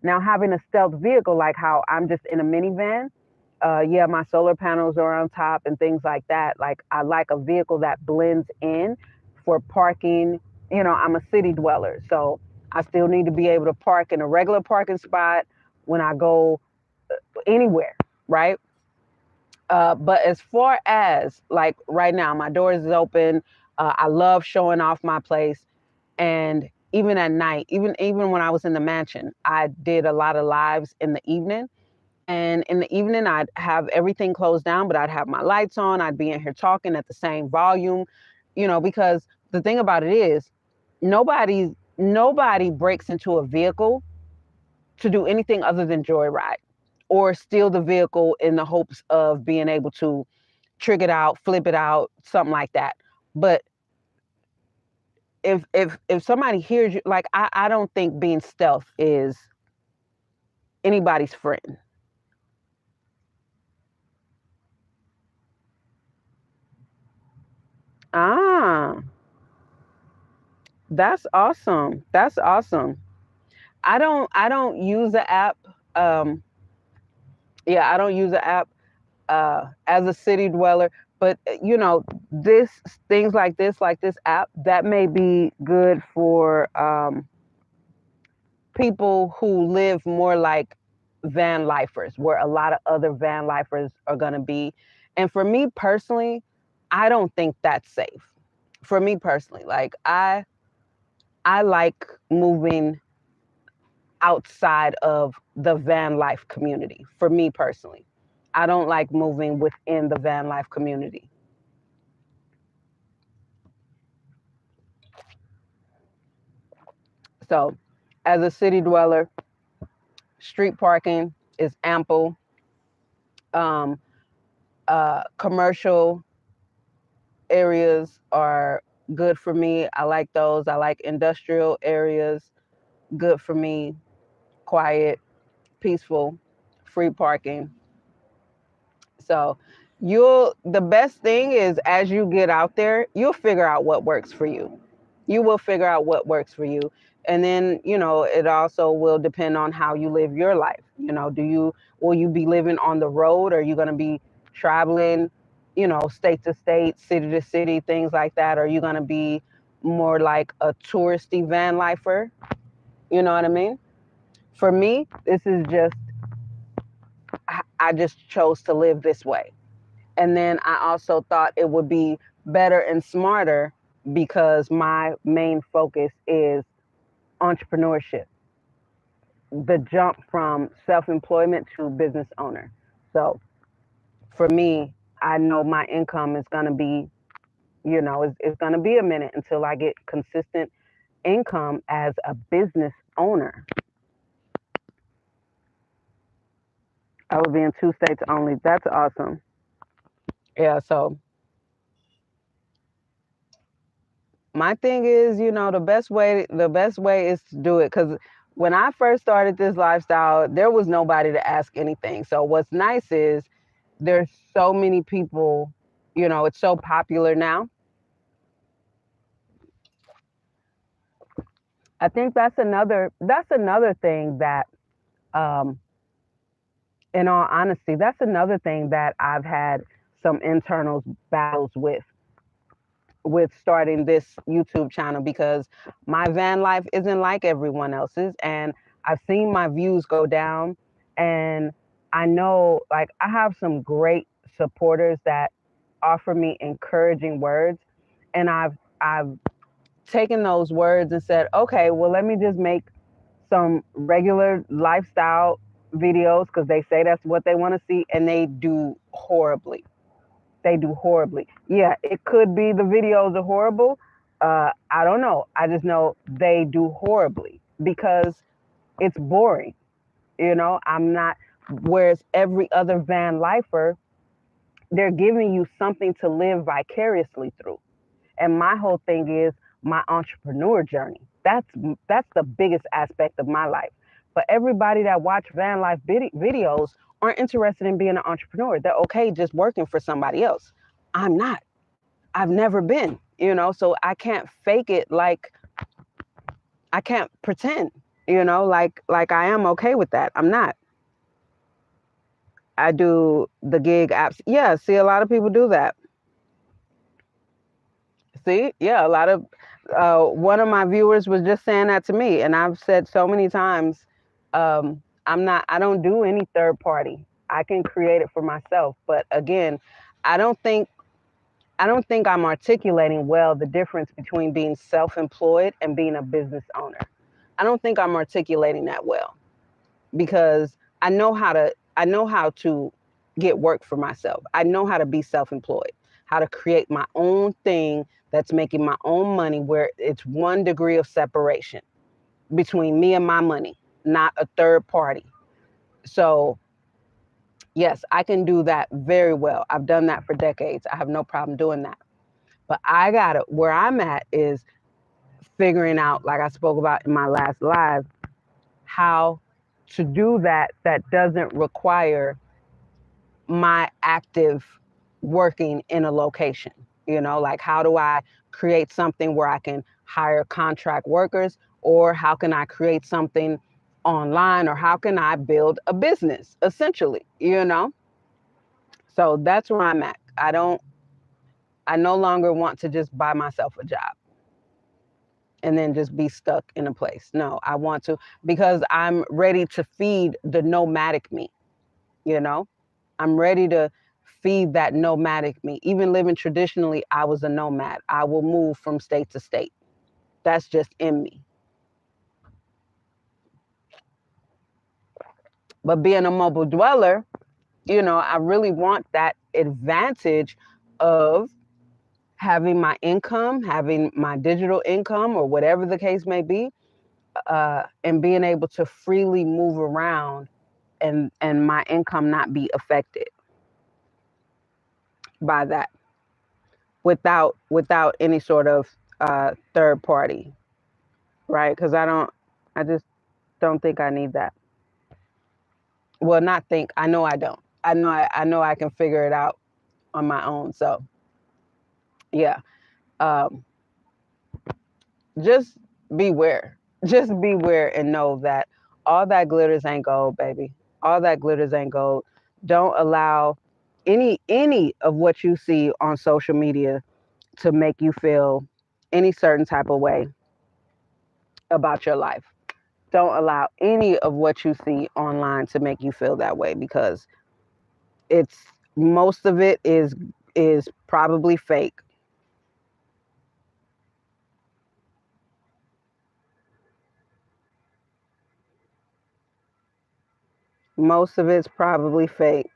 Now, having a stealth vehicle, like how I'm just in a minivan, yeah, my solar panels are on top and things like that. Like, I like a vehicle that blends in for parking. You know, I'm a city dweller, so I still need to be able to park in a regular parking spot when I go anywhere, right? But as far as like right now, my doors is open. I love showing off my place. And even at night, even when I was in the mansion, I did a lot of lives in the evening. And in the evening, I'd have everything closed down, but I'd have my lights on. I'd be in here talking at the same volume, you know, because the thing about it is nobody breaks into a vehicle to do anything other than joyride or steal the vehicle in the hopes of being able to trick it out, flip it out, something like that. But if somebody hears you, like I don't think being stealth is anybody's friend. Ah, that's awesome. That's awesome. I don't use the app. Um, yeah, I don't use the app as a city dweller, but you know, this things like this app, that may be good for people who live more like van lifers, where a lot of other van lifers are going to be. And for me personally, I don't think that's safe. For me personally, like I like moving outside of the van life community. For me personally, I don't like moving within the van life community. So, as a city dweller, street parking is ample. Um, Commercial areas are good for me. I like those. I like industrial areas, good for me. Quiet, peaceful, free parking. So the best thing is as you get out there, you'll figure out what works for you. You will figure out what works for you. And then, you know, it also will depend on how you live your life. You know, will you be living on the road? Or are you going to be traveling, you know, state to state, city to city, things like that? Or are you going to be more like a touristy van lifer? You know what I mean? For me, this is just, I just chose to live this way. And then I also thought it would be better and smarter because my main focus is entrepreneurship, the jump from self-employment to business owner. So for me, I know my income is going to be, you know, it's going to be a minute until I get consistent income as a business owner. I will be in 2 states only. That's awesome. Yeah. So my thing is, you know, the best way is to do it, because when I first started this lifestyle, there was nobody to ask anything. So what's nice is there's so many people, you know, it's so popular now I think that's another thing that, um, in all honesty, that's another thing that I've had some internal battles with starting this YouTube channel, because my van life isn't like everyone else's, and I've seen my views go down, and I know, like, I have some great supporters that offer me encouraging words, and I've taken those words and said, okay, well, let me just make some regular lifestyle videos, because they say that's what they want to see, and they do horribly. They do horribly. Yeah, it could be the videos are horrible. I don't know. I just know they do horribly because it's boring. I'm not, whereas every other van lifer, they're giving you something to live vicariously through. And my whole thing is my entrepreneur journey. That's the biggest aspect of my life. But everybody that watch van life videos aren't interested in being an entrepreneur. They're okay just working for somebody else. I'm not. I've never been, so I can't fake it, like I can't pretend, like I am okay with that. I'm not. I do the gig apps. Yeah, see, a lot of people do that. See, yeah, a lot of one of my viewers was just saying that to me, and I've said so many times, I don't do any third party. I can create it for myself. But again, I don't think I'm articulating well the difference between being self-employed and being a business owner. I don't think I'm articulating that well, because I know how to get work for myself. I know how to be self-employed, how to create my own thing that's making my own money, where it's 1 degree of separation between me and my money, not a third party. So yes, I can do that very well. I've done that for decades. I have no problem doing that. But where I'm at is figuring out, like I spoke about in my last live, how to do that doesn't require my active working in a location. Like, how do I create something where I can hire contract workers, or how can I create something online, or how can I build a business, essentially. So that's where I'm at. I no longer want to just buy myself a job and then just be stuck in a place. No, I want to, because I'm ready to feed the nomadic me. I'm ready to feed that nomadic me. Even living traditionally, I was a nomad. I will move from state to state. That's just in me. But being a mobile dweller, I really want that advantage of having my income, having my digital income, or whatever the case may be, and being able to freely move around, and my income not be affected by that, without any sort of third party, right? Because I just don't think I need that. Well, not think. I know I don't. I know I can figure it out on my own. So yeah, um, just beware. Just beware and know that all that glitters ain't gold, baby. All that glitters ain't gold. Don't allow any of what you see on social media to make you feel any certain type of way about your life. Don't allow any of what you see online to make you feel that way, because it's most of it is probably fake. Most of it's probably fake.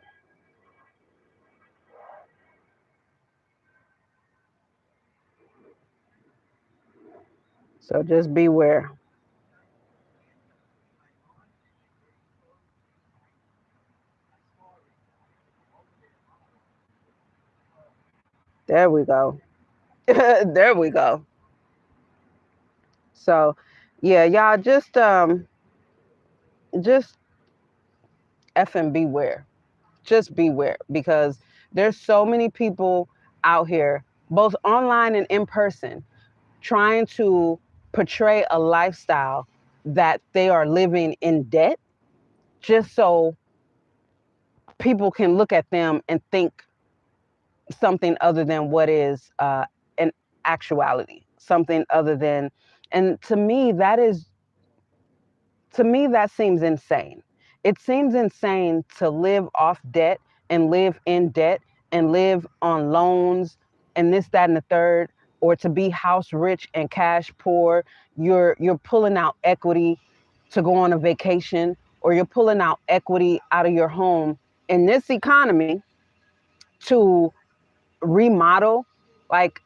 So just beware. There we go. There we go. So yeah, y'all just effing beware. Just beware, because there's so many people out here, both online and in person, trying to portray a lifestyle that they are living in debt just so people can look at them and think something other than what is an actuality, something other than, and to me that seems insane. It seems insane to live off debt and live in debt and live on loans and this, that, and the third, or to be house rich and cash poor. You're pulling out equity to go on a vacation, or you're pulling out equity out of your home in this economy to remodel. Like,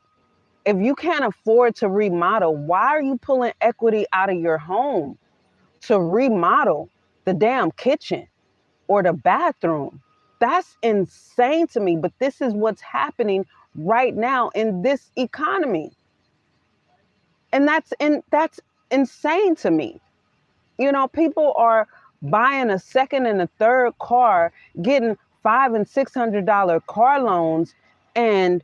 if you can't afford to remodel, why are you pulling equity out of your home to remodel the damn kitchen or the bathroom? That's insane to me, but this is what's happening right now in this economy. And that's insane to me. You know, people are buying a second and a third car, getting $500 and $600 car loans, and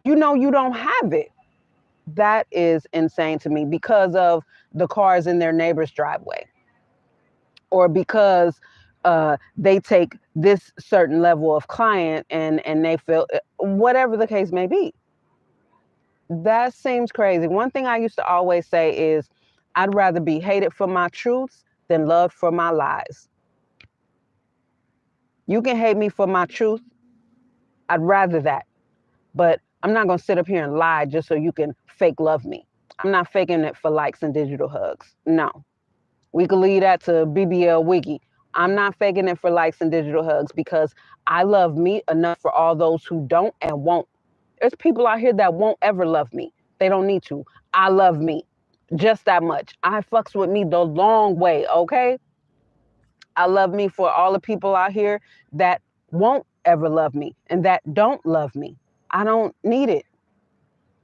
you know you don't have it. That is insane to me because of the cars in their neighbor's driveway, or because they take this certain level of client and they feel, whatever the case may be. That seems crazy. One thing I used to always say is, I'd rather be hated for my truths than loved for my lies. You can hate me for my truth. I'd rather that. But I'm not going to sit up here and lie just so you can fake love me. I'm not faking it for likes and digital hugs. No. We could leave that to BBL Wiki. I'm not faking it for likes and digital hugs, because I love me enough for all those who don't and won't. There's people out here that won't ever love me. They don't need to. I love me just that much. I fucks with me the long way, okay? I love me for all the people out here that won't ever love me and that don't love me. I don't need it.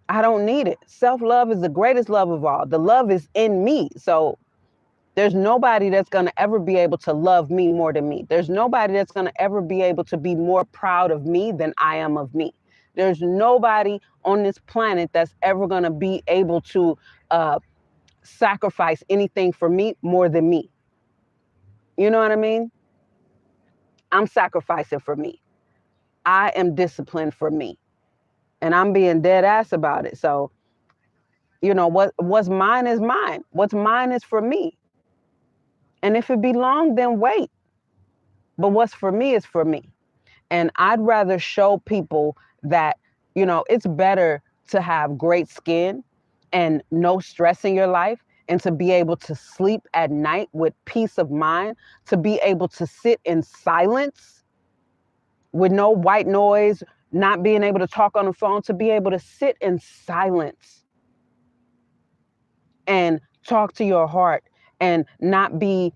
I don't need it. Self-love is the greatest love of all. The love is in me. So there's nobody that's going to ever be able to love me more than me. There's nobody that's going to ever be able to be more proud of me than I am of me. There's nobody on this planet that's ever going to be able to sacrifice anything for me more than me. You know what I mean? I'm sacrificing for me. I am disciplined for me. And I'm being dead ass about it. So, you know, what's mine is mine. What's mine is for me. And if it be long, then wait. But what's for me is for me. And I'd rather show people that, you know, it's better to have great skin and no stress in your life, and to be able to sleep at night with peace of mind, to be able to sit in silence with no white noise, not being able to talk on the phone, to be able to sit in silence and talk to your heart and not be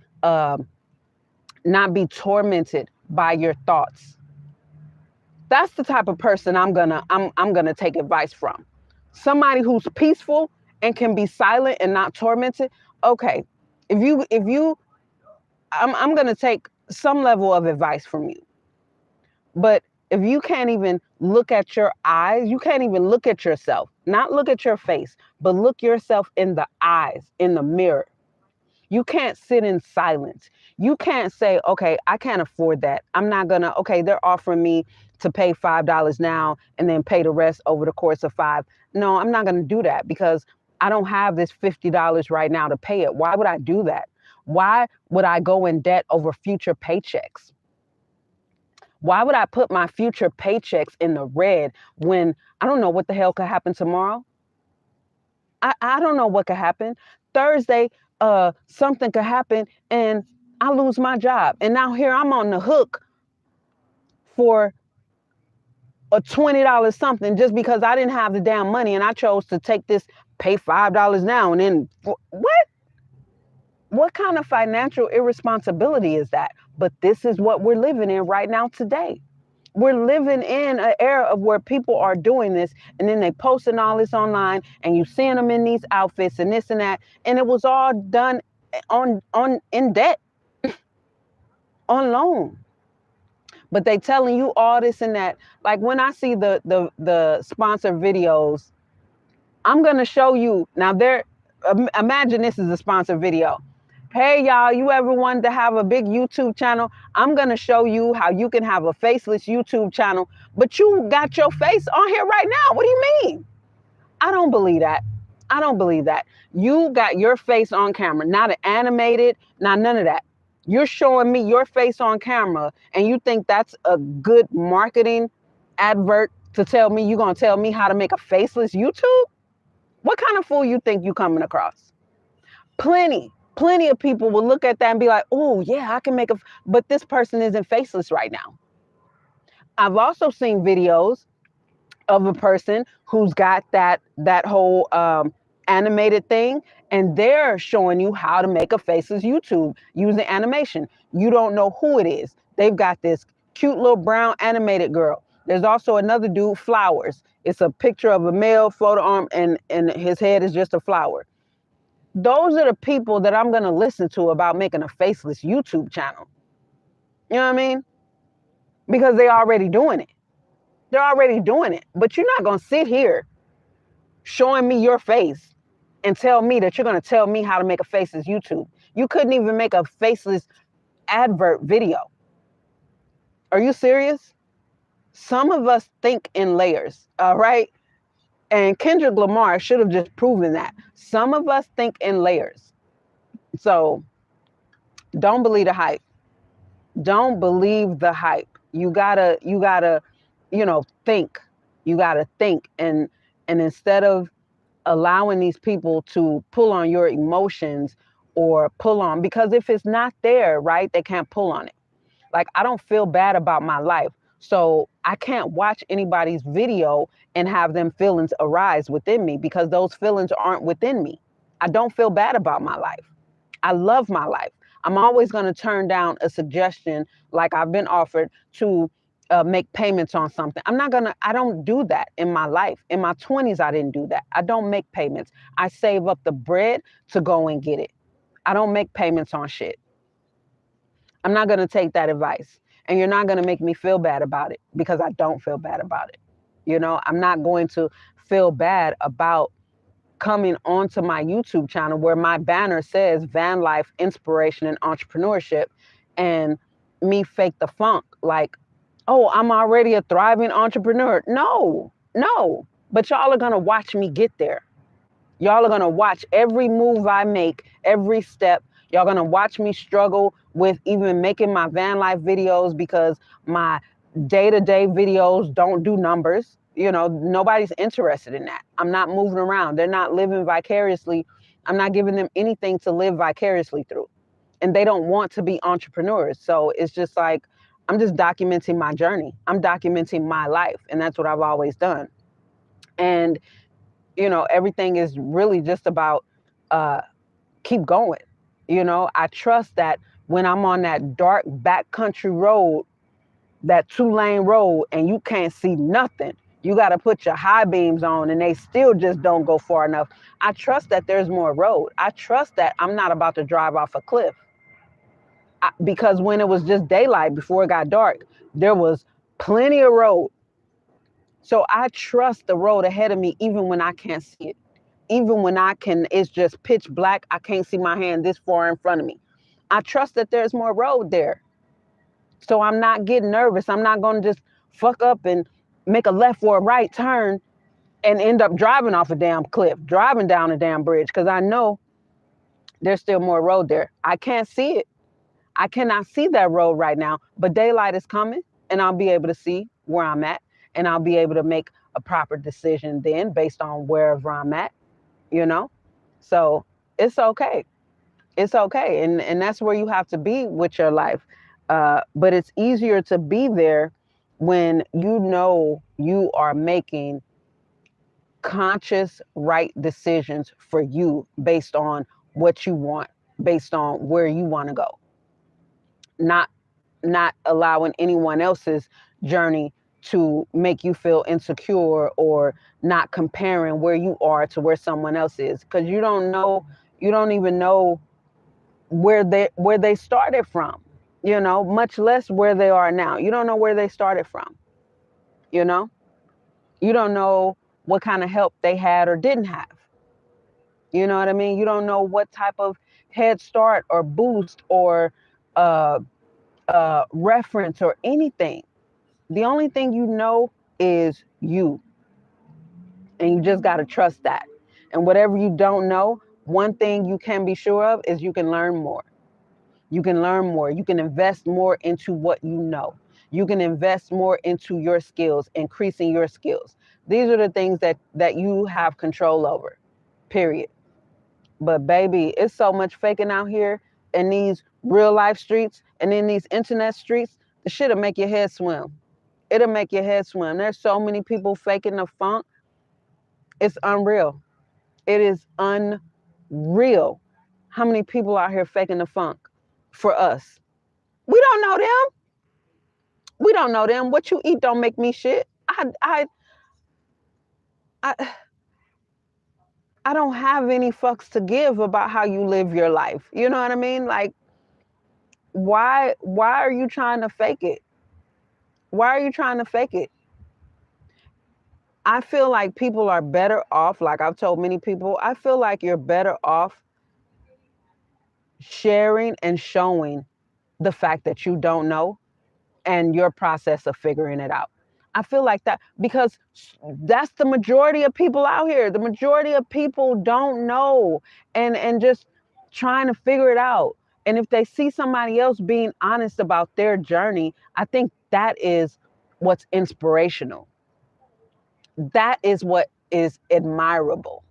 tormented by your thoughts. That's the type of person I'm gonna take advice from. Somebody who's peaceful and can be silent and not tormented. Okay, if you I'm gonna take some level of advice from you. But if you can't even look at your eyes, you can't even look at yourself, not look at your face, but look yourself in the eyes, in the mirror. You can't sit in silence. You can't say, okay, I can't afford that. I'm not gonna, okay, they're offering me to pay $5 now and then pay the rest over the course of 5. No, I'm not gonna do that because I don't have this $50 right now to pay it. Why would I do that? Why would I go in debt over future paychecks? Why would I put my future paychecks in the red when I don't know what the hell could happen tomorrow? I don't know what could happen. Thursday, something could happen and I lose my job. And now here I'm on the hook for a $20 something just because I didn't have the damn money and I chose to take this, pay $5 now and then what? What kind of financial irresponsibility is that? But this is what we're living in right now today. We're living in an era of where people are doing this and then they posting all this online and you seeing them in these outfits and this and that. And it was all done in debt, on loan. But they telling you all this and that. Like when I see the sponsored videos, I'm gonna show you now. Imagine this is a sponsored video. Hey y'all, you ever wanted to have a big YouTube channel? I'm gonna show you how you can have a faceless YouTube channel, but you got your face on here right now. What do you mean? I don't believe that. I don't believe that. You got your face on camera, not animated, not none of that. You're showing me your face on camera, and you think that's a good marketing advert to tell me you're gonna tell me how to make a faceless YouTube? What kind of fool you think you coming across? Plenty of people will look at that and be like, oh yeah, I can make but this person isn't faceless right now. I've also seen videos of a person who's got that whole animated thing, and they're showing you how to make a faceless YouTube using animation. You don't know who it is. They've got this cute little brown animated girl. There's also another dude, Flowers. It's a picture of a male photo arm, and his head is just a flower. Those are the people that I'm going to listen to about making a faceless YouTube channel. You know what I mean? Because they're already doing it. They're already doing it. But you're not going to sit here showing me your face and tell me that you're going to tell me how to make a faceless YouTube. You couldn't even make a faceless advert video. Are you serious? Some of us think in layers, all right? And Kendrick Lamar should have just proven that. Some of us think in layers. So don't believe the hype. Don't believe the hype. You gotta, think. You gotta think. And instead of allowing these people to pull on your emotions or pull on, because if it's not there, right, they can't pull on it. Like, I don't feel bad about my life. So I can't watch anybody's video and have them feelings arise within me, because those feelings aren't within me. I don't feel bad about my life. I love my life. I'm always going to turn down a suggestion like I've been offered to make payments on something. I don't do that in my life. In my 20s, I didn't do that. I don't make payments. I save up the bread to go and get it. I don't make payments on shit. I'm not going to take that advice. And you're not going to make me feel bad about it, because I don't feel bad about it. I'm not going to feel bad about coming onto my YouTube channel where my banner says Vanlife, Inspiration, and Entrepreneurship, and me fake the funk like, oh, I'm already a thriving entrepreneur. No. But y'all are going to watch me get there. Y'all are going to watch every move I make, every step. Y'all going to watch me struggle with even making my van life videos, because my day-to-day videos don't do numbers. Nobody's interested in that. I'm not moving around. They're not living vicariously. I'm not giving them anything to live vicariously through. And they don't want to be entrepreneurs. So it's just like, I'm just documenting my journey. I'm documenting my life. And that's what I've always done. And, everything is really just about keep going. I trust that when I'm on that dark backcountry road, that 2-lane road, and you can't see nothing, you got to put your high beams on and they still just don't go far enough. I trust that there's more road. I trust that I'm not about to drive off a cliff. Because when it was just daylight before it got dark, there was plenty of road. So I trust the road ahead of me, even when I can't see it. Even when it's just pitch black, I can't see my hand this far in front of me. I trust that there's more road there. So I'm not getting nervous. I'm not going to just fuck up and make a left or a right turn and end up driving off a damn cliff, driving down a damn bridge, because I know there's still more road there. I can't see it. I cannot see that road right now, but daylight is coming and I'll be able to see where I'm at, and I'll be able to make a proper decision then based on wherever I'm at, So it's okay. It's okay. And that's where you have to be with your life. But it's easier to be there when you are making conscious, right decisions for you based on what you want, based on where you want to go. Not allowing anyone else's journey to make you feel insecure, or not comparing where you are to where someone else is, because you don't even know where they started from. you know, much less where they are now. You don't know where they started from, you know? You don't know what kind of help they had or didn't have. You know what I mean? You don't know what type of head start or boost or uh, reference or anything. The only thing you know is you. And you just got to trust that. And whatever you don't know, one thing you can be sure of is you can learn more. You can learn more. You can invest more into what you know. You can invest more into your skills, increasing your skills. These are the things that you have control over, period. But baby, it's so much faking out here in these real life streets and in these internet streets. The shit'll make your head swim. It'll make your head swim. There's so many people faking the funk. It's unreal. It is unreal. How many people out here faking the funk for us? We don't know them. We don't know them. What you eat don't make me shit. I I don't have any fucks to give about how you live your life. You know what I mean? Like, why are you trying to fake it? Why are you trying to fake it? I feel like people are better off, like I've told many people, I feel like you're better off sharing and showing the fact that you don't know and your process of figuring it out. I feel like that because that's the majority of people out here. The majority of people don't know and just trying to figure it out. And if they see somebody else being honest about their journey, I think that is what's inspirational. That is what is admirable.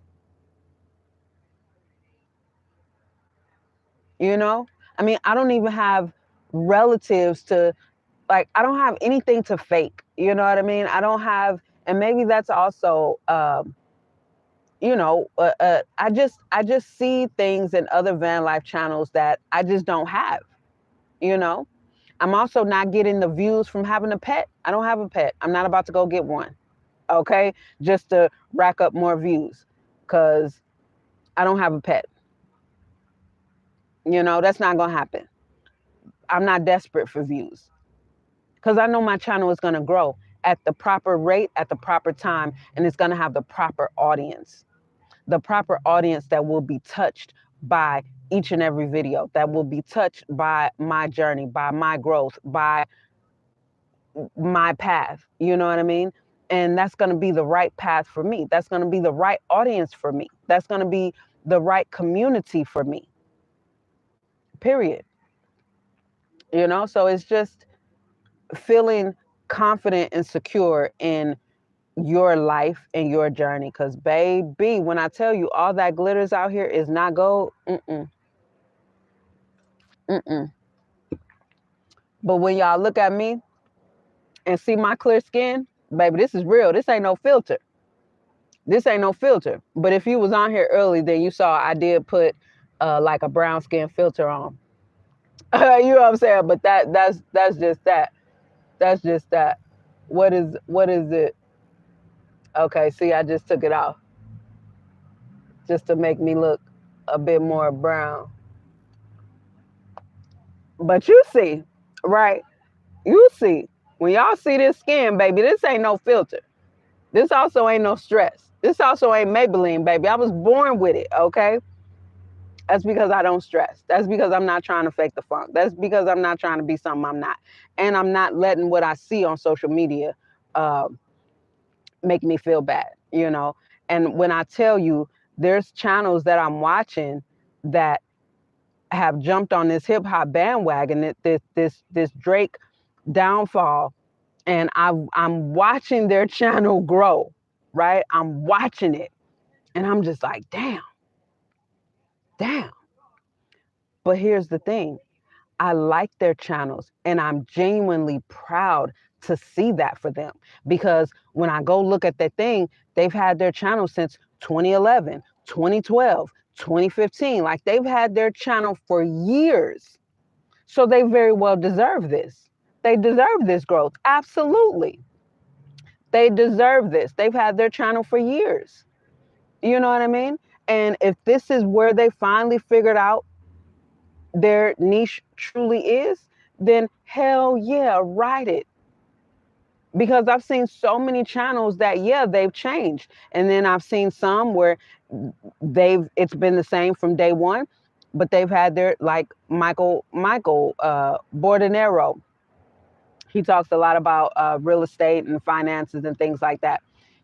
You know? I mean, I don't even have relatives to, like, I don't have anything to fake. You know what I mean? I don't have, and maybe that's also, I just see things in other van life channels that I just don't have. You know, I'm also not getting the views from having a pet. I don't have a pet. I'm not about to go get one. Okay, just to rack up more views, because I don't have a pet. You know, that's not gonna happen. I'm not desperate for views, because I know my channel is going to grow at the proper rate, at the proper time, and it's going to have the proper audience that will be touched by each and every video, that will be touched by my journey, by my growth, by my path. You know what I mean? And that's going to be the right path for me. That's going to be the right audience for me. That's going to be the right community for me. Period. You know, so it's just feeling confident and secure in your life and your journey. Because baby, when I tell you all that glitters out here is not gold, mm-mm. But when y'all look at me and see my clear skin, baby, this is real. This ain't no filter. This ain't no filter. But if you was on here early, then you saw I did put like a brown skin filter on. You know what I'm saying? But that's just that. That's just that. What is it? Okay, see, I just took it off just to make me look a bit more brown. But you see, right? You see, when y'all see this skin, baby, this ain't no filter. This also ain't no stress. This also ain't Maybelline, baby. I was born with it, okay? That's because I don't stress. That's because I'm not trying to fake the funk. That's because I'm not trying to be something I'm not. And I'm not letting what I see on social media make me feel bad, you know? And when I tell you, there's channels that I'm watching that have jumped on this hip hop bandwagon, this Drake downfall, and I'm watching their channel grow, right? I'm watching it, and I'm just like, damn. But here's the thing. I like their channels, and I'm genuinely proud to see that for them, because when I go look at that thing, they've had their channel since 2011, 2012, 2015. Like, they've had their channel for years. So they very well deserve this. They deserve this growth. Absolutely. They deserve this. They've had their channel for years. You know what I mean? And if this is where they finally figured out their niche truly is, then hell yeah, write it. Because I've seen so many channels that, yeah, they've changed. And then I've seen some where it's been the same from day one, but they've had their, like Michael Bordenero. He talks a lot about real estate and finances and things like that.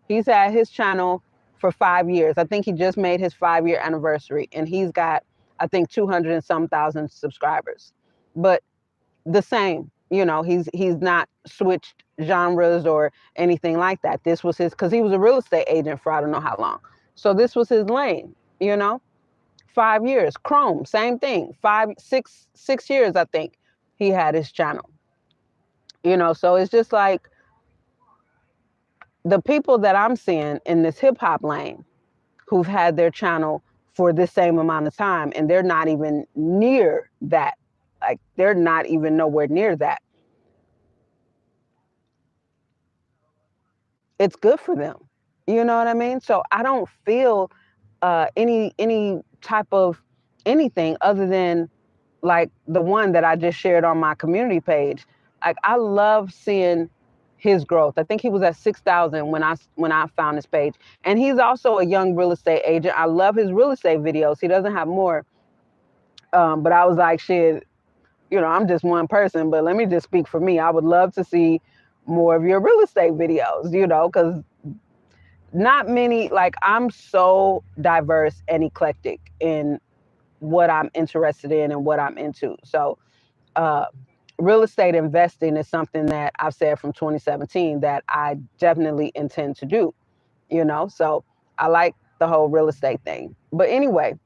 He's had his channel for 5 years. I think he just made his 5-year anniversary, and he's got, I think, 200 and some thousand subscribers. But the same, he's not switched genres or anything like that. This was his, because he was a real estate agent for I don't know how long. So this was his lane, 5 years. Chrome, same thing. 6 years, I think, he had his channel. So it's just like the people that I'm seeing in this hip hop lane who've had their channel for this same amount of time, and they're not even near that. Like, they're not even nowhere near that. It's good for them. You know what I mean? So I don't feel any type of anything other than like the one that I just shared on my community page. Like, I love seeing his growth. I think he was at 6,000 when I found his page. And he's also a young real estate agent. I love his real estate videos. He doesn't have more. But I was like, shit, I'm just one person, but let me just speak for me. I would love to see more of your real estate videos, because not many, like, I'm so diverse and eclectic in what I'm interested in and what I'm into. So real estate investing is something that I've said from 2017 that I definitely intend to do, so I like the whole real estate thing. But anyway,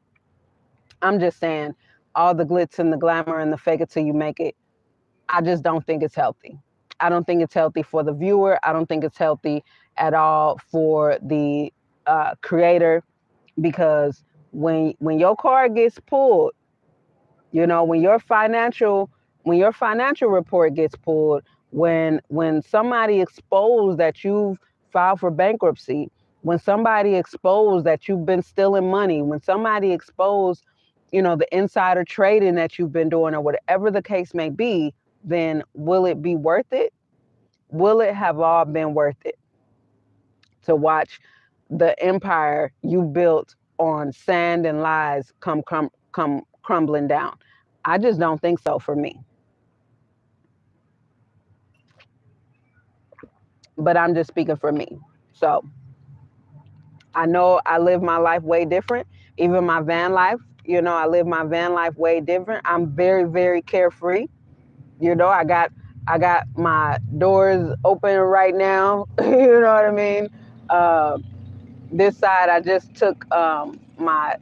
I'm just saying, all the glitz and the glamour and the fake it till you make it, I just don't think it's healthy. I don't think it's healthy for the viewer. I don't think it's healthy at all for the creator, because when your card gets pulled, when your financial report gets pulled, when somebody exposed that you've filed for bankruptcy, when somebody exposed that you've been stealing money, when somebody exposed, the insider trading that you've been doing, or whatever the case may be, then will it be worth it? Will it have all been worth it to watch the empire you built on sand and lies come crumbling down? I just don't think so for me. But I'm just speaking for me. So I know I live my life way different. Even my van life, I live my van life way different. I'm very, very carefree. I got my doors open right now. You know what I mean? This side, I just took my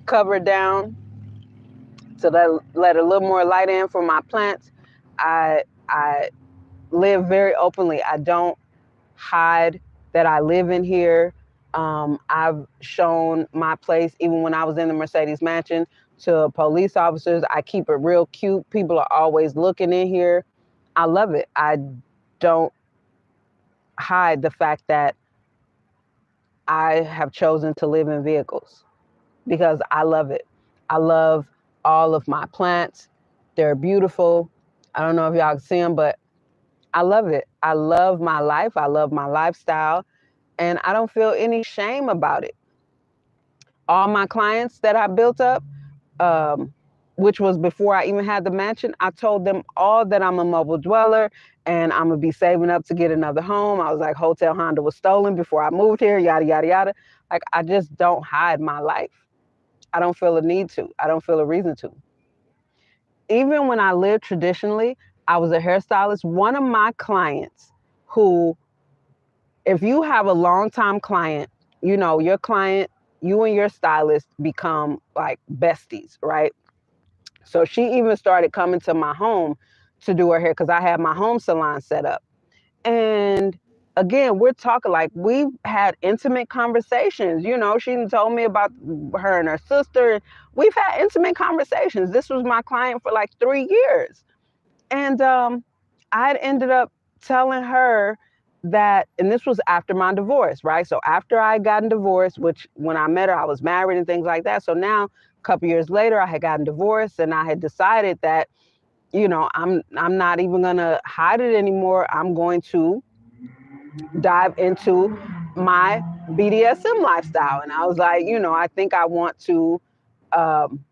cover down to let a little more light in for my plants. I live very openly. I don't hide that I live in here. I've shown my place, even when I was in the Mercedes mansion, to police officers. I keep it real cute. People are always looking in here. I love it. I don't hide the fact that I have chosen to live in vehicles because I love it. I love all of my plants. They're beautiful. I don't know if y'all can see them, but I love it. I love my life. I love my lifestyle, and I don't feel any shame about it. All my clients that I built up, which was before I even had the mansion, I told them all that I'm a mobile dweller and I'm gonna be saving up to get another home. I was like, Hotel Honda was stolen before I moved here, yada, yada, yada. Like, I just don't hide my life. I don't feel a need to. I don't feel a reason to. Even when I lived traditionally, I was a hairstylist. One of my clients who, if you have a long-time client, your client, you and your stylist become like besties, right? So she even started coming to my home to do her hair because I had my home salon set up. And again, we're talking like we've had intimate conversations. She told me about her and her sister. We've had intimate conversations. This was my client for like 3 years. And I'd ended up telling her that, and this was after my divorce, right? So after I had gotten divorced, which when I met her, I was married and things like that. So now, a couple years later, I had gotten divorced, and I had decided that I'm not even gonna hide it anymore. I'm going to dive into my BDSM lifestyle. And I was like, I think I want to um,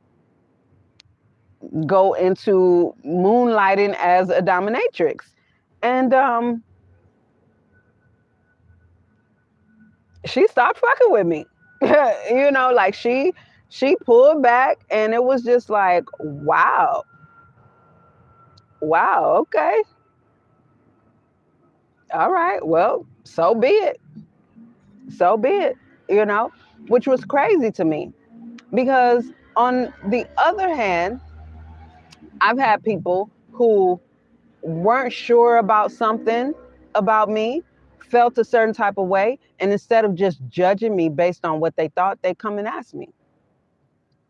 go into moonlighting as a dominatrix. And she stopped fucking with me. Like she pulled back, and it was just like, wow. Wow, okay. All right. Well, so be it. So be it, which was crazy to me because on the other hand, I've had people who weren't sure about something about me, felt a certain type of way, and instead of just judging me based on what they thought, they come and ask me.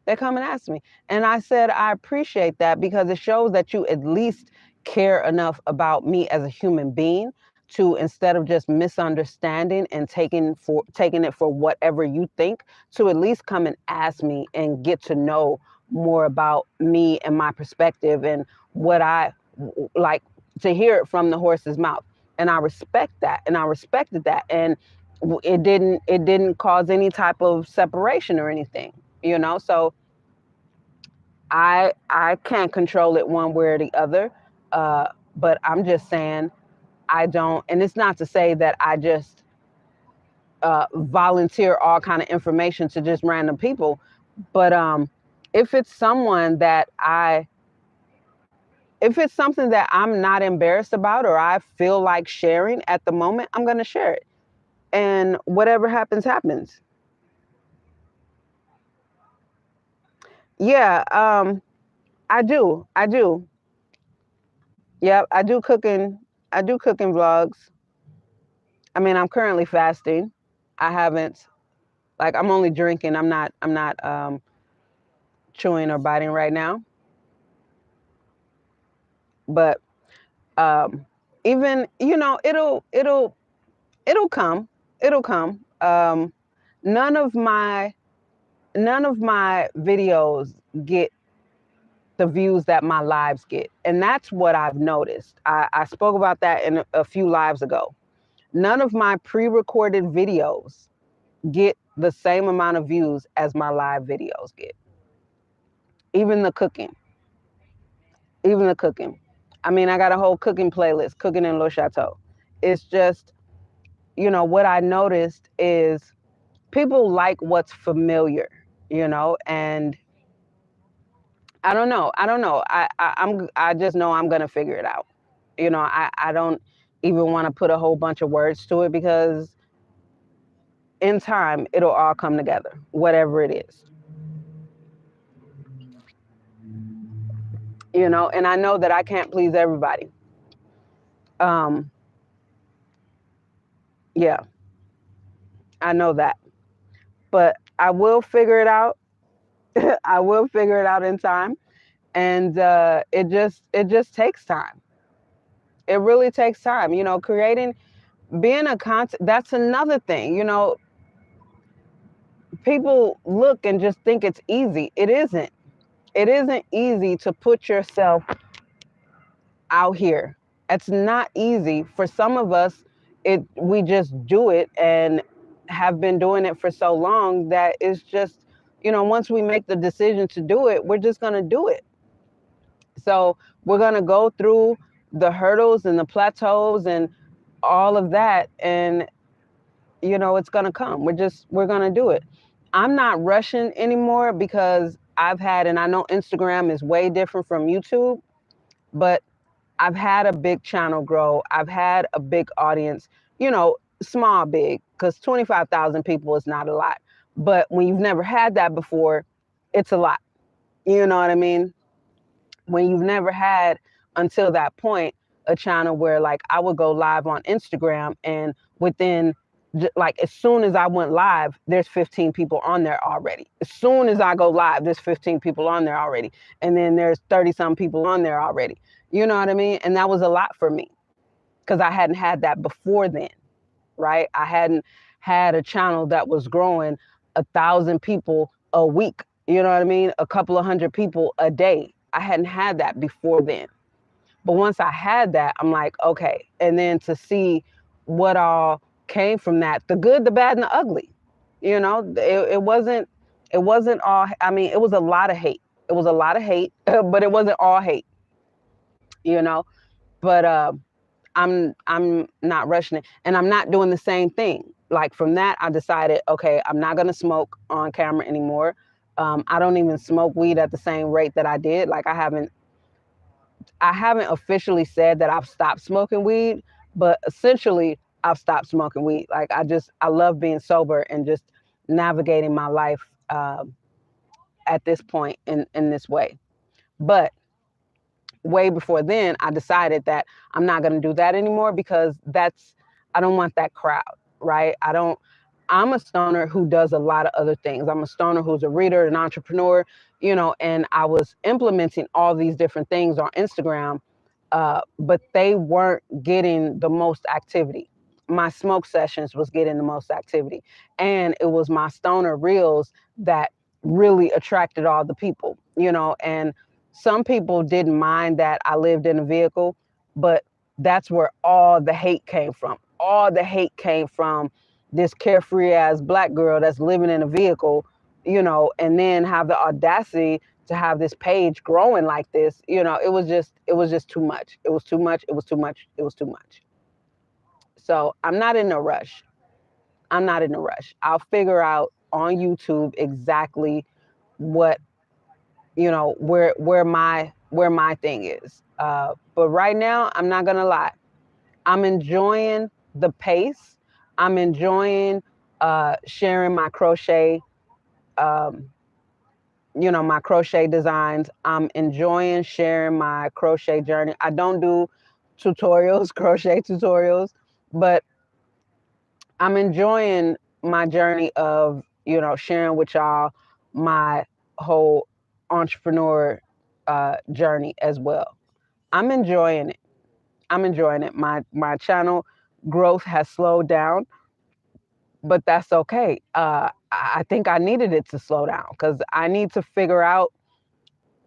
They come and ask me. And I said, I appreciate that because it shows that you at least care enough about me as a human being to, instead of just misunderstanding and taking it for whatever you think, to at least come and ask me and get to know more about me and my perspective and what I like, to hear it from the horse's mouth. And I respect that, and I respected that, and it didn't cause any type of separation or anything, so I can't control it one way or the other, but I'm just saying I don't, and it's not to say that I just volunteer all kind of information to just random people, but if it's someone that if it's something that I'm not embarrassed about or I feel like sharing at the moment, I'm going to share it, and whatever happens, happens. Yeah, I do. I do. Yep, I do cooking vlogs. I mean, I'm currently fasting. I haven't, like, I'm only drinking. I'm not chewing or biting right now. But um even, it'll come. It'll come. None of my none of my videos get the views that my lives get. And that's what I've noticed. I spoke about that in a few lives ago. None of my pre-recorded videos get the same amount of views as my live videos get. Even the cooking. Even the cooking. I mean, I got a whole cooking playlist, cooking in Le Château. It's just, what I noticed is people like what's familiar, and I don't know. I don't know. I just know I'm gonna figure it out. I don't even want to put a whole bunch of words to it because in time it'll all come together, whatever it is. And I know that I can't please everybody. Um, yeah, I know that. But I will figure it out. I will figure it out in time. And it just takes time. It really takes time. Creating, being a content, that's another thing. People look and just think it's easy. It isn't. It isn't easy to put yourself out here. It's not easy. For some of us, we just do it and have been doing it for so long that it's just, once we make the decision to do it, we're just going to do it. So we're going to go through the hurdles and the plateaus and all of that. And, it's going to come. We're going to do it. I'm not rushing anymore because and I know Instagram is way different from YouTube, but I've had a big channel grow. I've had a big audience, small, big, because 25,000 people is not a lot. But when you've never had that before, it's a lot. You know what I mean? When you've never had, until that point, a channel where, like, I would go live on Instagram and within, like, as soon as I went live, there's 15 people on there already. As soon as I go live, there's 15 people on there already. And then there's 30 some people on there already. You know what I mean? And that was a lot for me because I hadn't had that before then, right? I hadn't had a channel that was growing 1,000 people a week. You know what I mean? A couple of hundred people a day. I hadn't had that before then. But once I had that, I'm like, okay. And then to see what all came from that, the good, the bad, and the ugly, it wasn't all, I mean, it was a lot of hate. It was a lot of hate, but it wasn't all hate, you know, but, I'm not rushing it, and I'm not doing the same thing. Like from that, I decided, okay, I'm not gonna smoke on camera anymore. I don't even smoke weed at the same rate that I did. Like I haven't officially said that I've stopped smoking weed, but essentially I've stopped smoking weed. Like I love being sober and just navigating my life at this point in this way. But way before then, I decided that I'm not going to do that anymore because I don't want that crowd, right? I'm a stoner who does a lot of other things. I'm a stoner who's a reader, an entrepreneur, and I was implementing all these different things on Instagram, but they weren't getting the most activity. My smoke sessions was getting the most activity. And it was my stoner reels that really attracted all the people, and some people didn't mind that I lived in a vehicle, but that's where all the hate came from. All the hate came from this carefree ass black girl that's living in a vehicle, and then have the audacity to have this page growing like this. It was just too much. It was too much. It was too much. It was too much. So I'm not in a rush. I'm not in a rush. I'll figure out on YouTube exactly what where my thing is. But right now, I'm not gonna lie. I'm enjoying the pace. I'm enjoying sharing my crochet, um, my crochet designs. I'm enjoying sharing my crochet journey. I don't do tutorials, crochet tutorials, but I'm enjoying my journey of, sharing with y'all my whole entrepreneur journey as well. I'm enjoying it. I'm enjoying it. My channel growth has slowed down, but that's okay. I think I needed it to slow down because I need to figure out,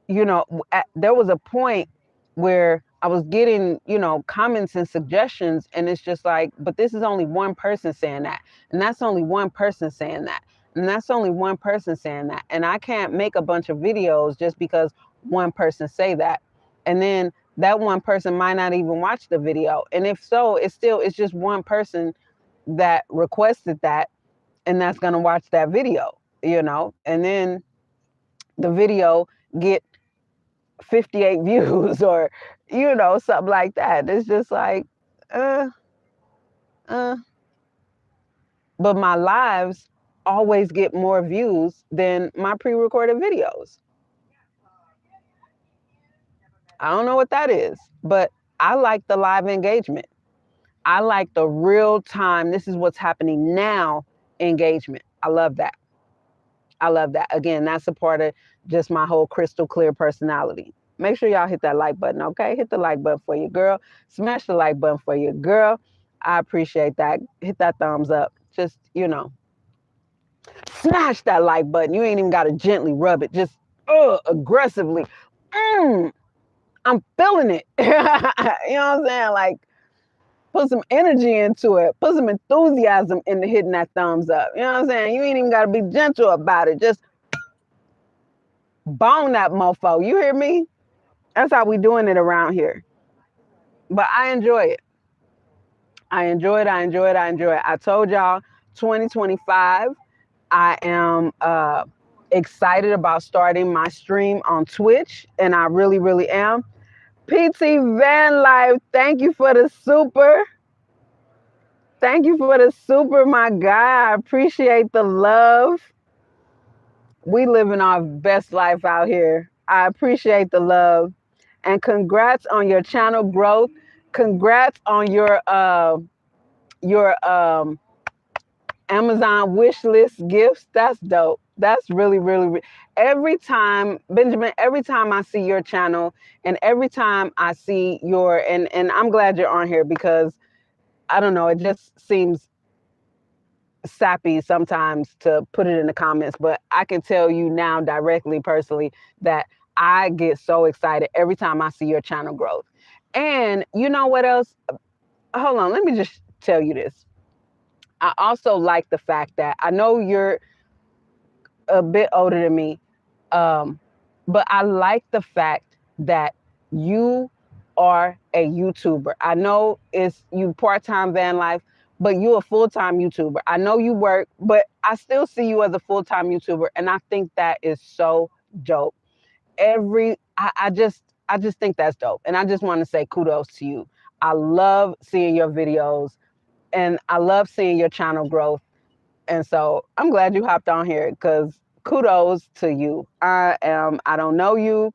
there was a point where I was getting, comments and suggestions, and it's just like, but this is only one person saying that, and that's only one person saying that, and that's only one person saying that, and I can't make a bunch of videos just because one person say that, and then that one person might not even watch the video, and if so, it's just one person that requested that, and that's gonna watch that video, and then the video get 58 views or something like that. It's just like uh uh but my lives always get more views than my pre-recorded videos. I don't know what that is, but I like the live engagement. I like the real time, this is what's happening now engagement. I love that. I love that. Again, that's a part of just my whole crystal clear personality. Make sure y'all hit that like button, okay? Hit the like button for your girl. Smash the like button for your girl. I appreciate that. Hit that thumbs up. Just, smash that like button. You ain't even got to gently rub it. Just aggressively. I'm feeling it. You know what I'm saying? Like, put some energy into it. Put some enthusiasm into hitting that thumbs up. You know what I'm saying? You ain't even got to be gentle about it. Just bone that mofo. You hear me? That's how we doing it around here. But I enjoy it. I enjoy it. I enjoy it. I enjoy it. I told y'all 2025, I am excited about starting my stream on Twitch, and I really, really am. PT Vanlife, thank you for the super. Thank you for the super, my guy. I appreciate the love. We living our best life out here. I appreciate the love. And congrats on your channel growth. Congrats on your Amazon wish list gifts. That's dope. That's really, really, every time, Benjamin, every time I see your channel and every time I see and I'm glad you're on here because I don't know, it just seems sappy sometimes to put it in the comments, but I can tell you now directly, personally, that I get so excited every time I see your channel growth. And you know what else? Hold on, let me just tell you this. I also like the fact that I know you're a bit older than me, but I like the fact that you are a YouTuber. I know it's you part-time van life, but you're a full-time YouTuber. I know you work, but I still see you as a full-time YouTuber, and I think that is so dope. I just think that's dope, and I just want to say kudos to you. I love seeing your videos, and I love seeing your channel growth. And so I'm glad you hopped on here because kudos to you. I don't know you,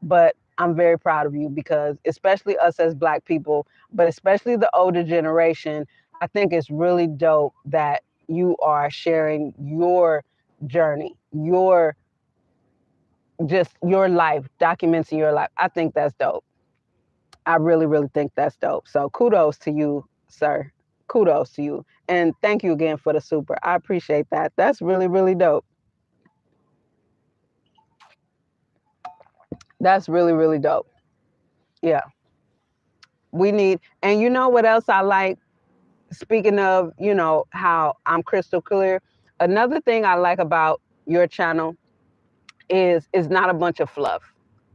but I'm very proud of you because especially us as Black people, but especially the older generation, I think it's really dope that you are sharing your journey, your life, documenting your life. I think that's dope. I really, really think that's dope. So kudos to you, sir. Kudos to you. And thank you again for the super. I appreciate that. That's really, really dope. That's really, really dope. Yeah. We need, and you know what else I like? Speaking of, how I'm crystal clear, another thing I like about your channel is not a bunch of fluff.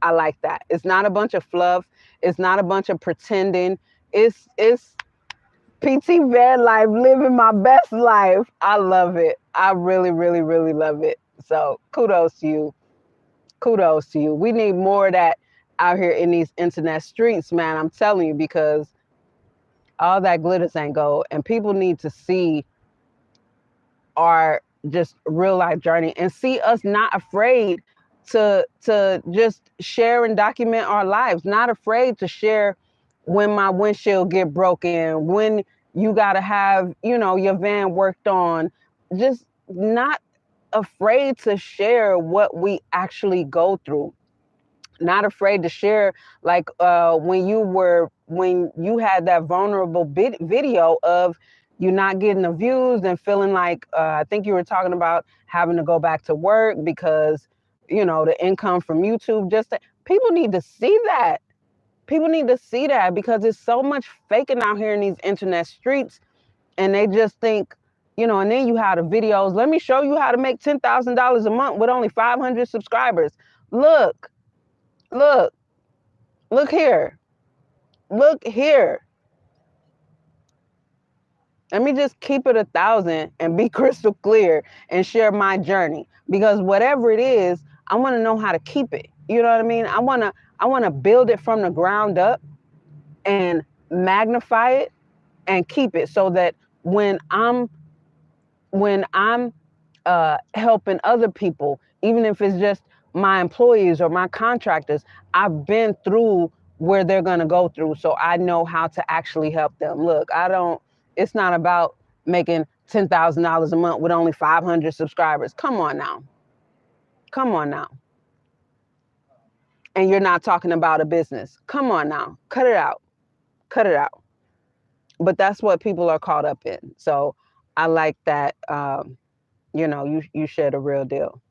I like that. It's not a bunch of fluff. It's not a bunch of pretending. It's PT van life, living my best life. I love it. I really, really, really love it. So kudos to you. Kudos to you. We need more of that out here in these internet streets, man. I'm telling you, because all that glitters ain't gold. And people need to see our just real life journey and see us not afraid to just share and document our lives, not afraid to share when my windshield get broken, when you got to have, your van worked on, just not afraid to share what we actually go through, not afraid to share, like when you had that vulnerable video of you not getting the views and feeling like I think you were talking about having to go back to work because the income from YouTube, people need to see that. People need to see that because there's so much faking out here in these internet streets, and they just think, and then you have the videos. Let me show you how to make $10,000 a month with only 500 subscribers. Look, look, look here. Look here. Let me just keep it 1,000 and be crystal clear and share my journey, because whatever it is, I want to know how to keep it. You know what I mean? I want to build it from the ground up and magnify it and keep it so that when I'm helping other people, even if it's just my employees or my contractors, I've been through where they're going to go through. So I know how to actually help them. Look, it's not about making $10,000 a month with only 500 subscribers. Come on now. Come on now. And you're not talking about a business. Come on now. Cut it out. Cut it out. But that's what people are caught up in. So I like that, you share the real deal.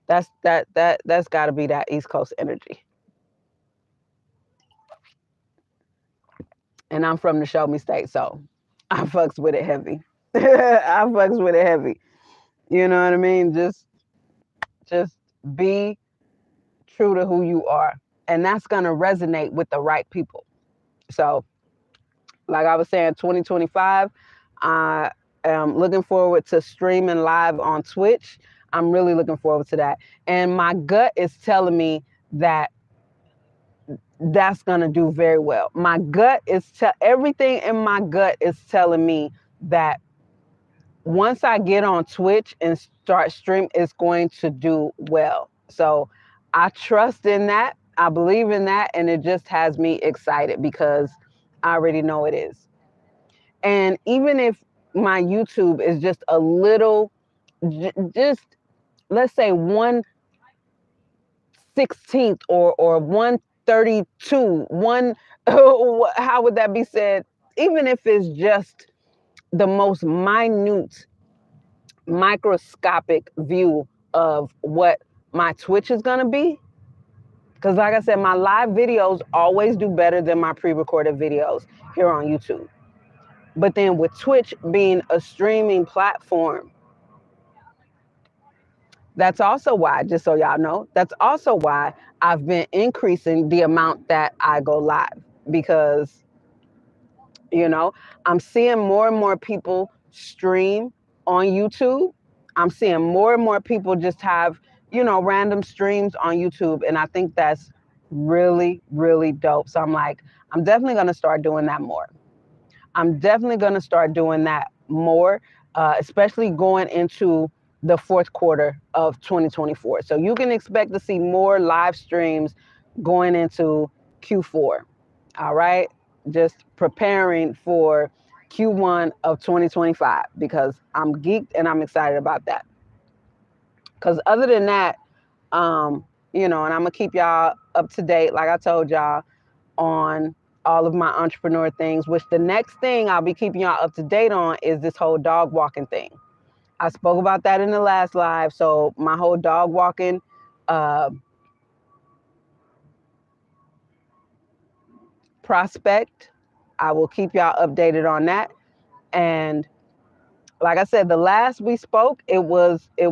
That's got to be that East Coast energy. And I'm from the Show Me State, so I fucks with it heavy. I fucks with it heavy. You know what I mean? Just be true to who you are, and that's gonna resonate with the right people. So, like I was saying, 2025, I am looking forward to streaming live on Twitch. I'm really looking forward to that, and my gut is telling me that that's going to do very well. My gut is everything in my gut is telling me that once I get on Twitch and start stream, it's going to do well. So I trust in that. I believe in that. And it just has me excited because I already know it is. And even if my YouTube is just a little, just let's say 1/16 or 1/32, how would that be said? Even if it's just the most minute, microscopic view of what my Twitch is going to be, Because like I said, my live videos always do better than my pre-recorded videos here on YouTube. But then with Twitch being a streaming platform, that's also why, just so y'all know, that's also why I've been increasing the amount that I go live. Because, you know, I'm seeing more and more people stream on YouTube. I'm seeing more and more people just have, you know, random streams on YouTube. And I think that's really, really dope. So I'm like, I'm definitely going to start doing that more. I'm definitely going to start doing that more, especially going into the fourth quarter of 2024. So you can expect to see more live streams going into Q4. All right. Just preparing for Q1 of 2025 because I'm geeked and I'm excited about that. Because other than that, you know, and I'm going to keep y'all up to date, like I told y'all, on all of my entrepreneur things, which the next thing I'll be keeping y'all up to date on is this whole dog walking thing. I spoke about that in the last live. So my whole dog walking prospect, I will keep y'all updated on that. And like I said, the last we spoke, it was a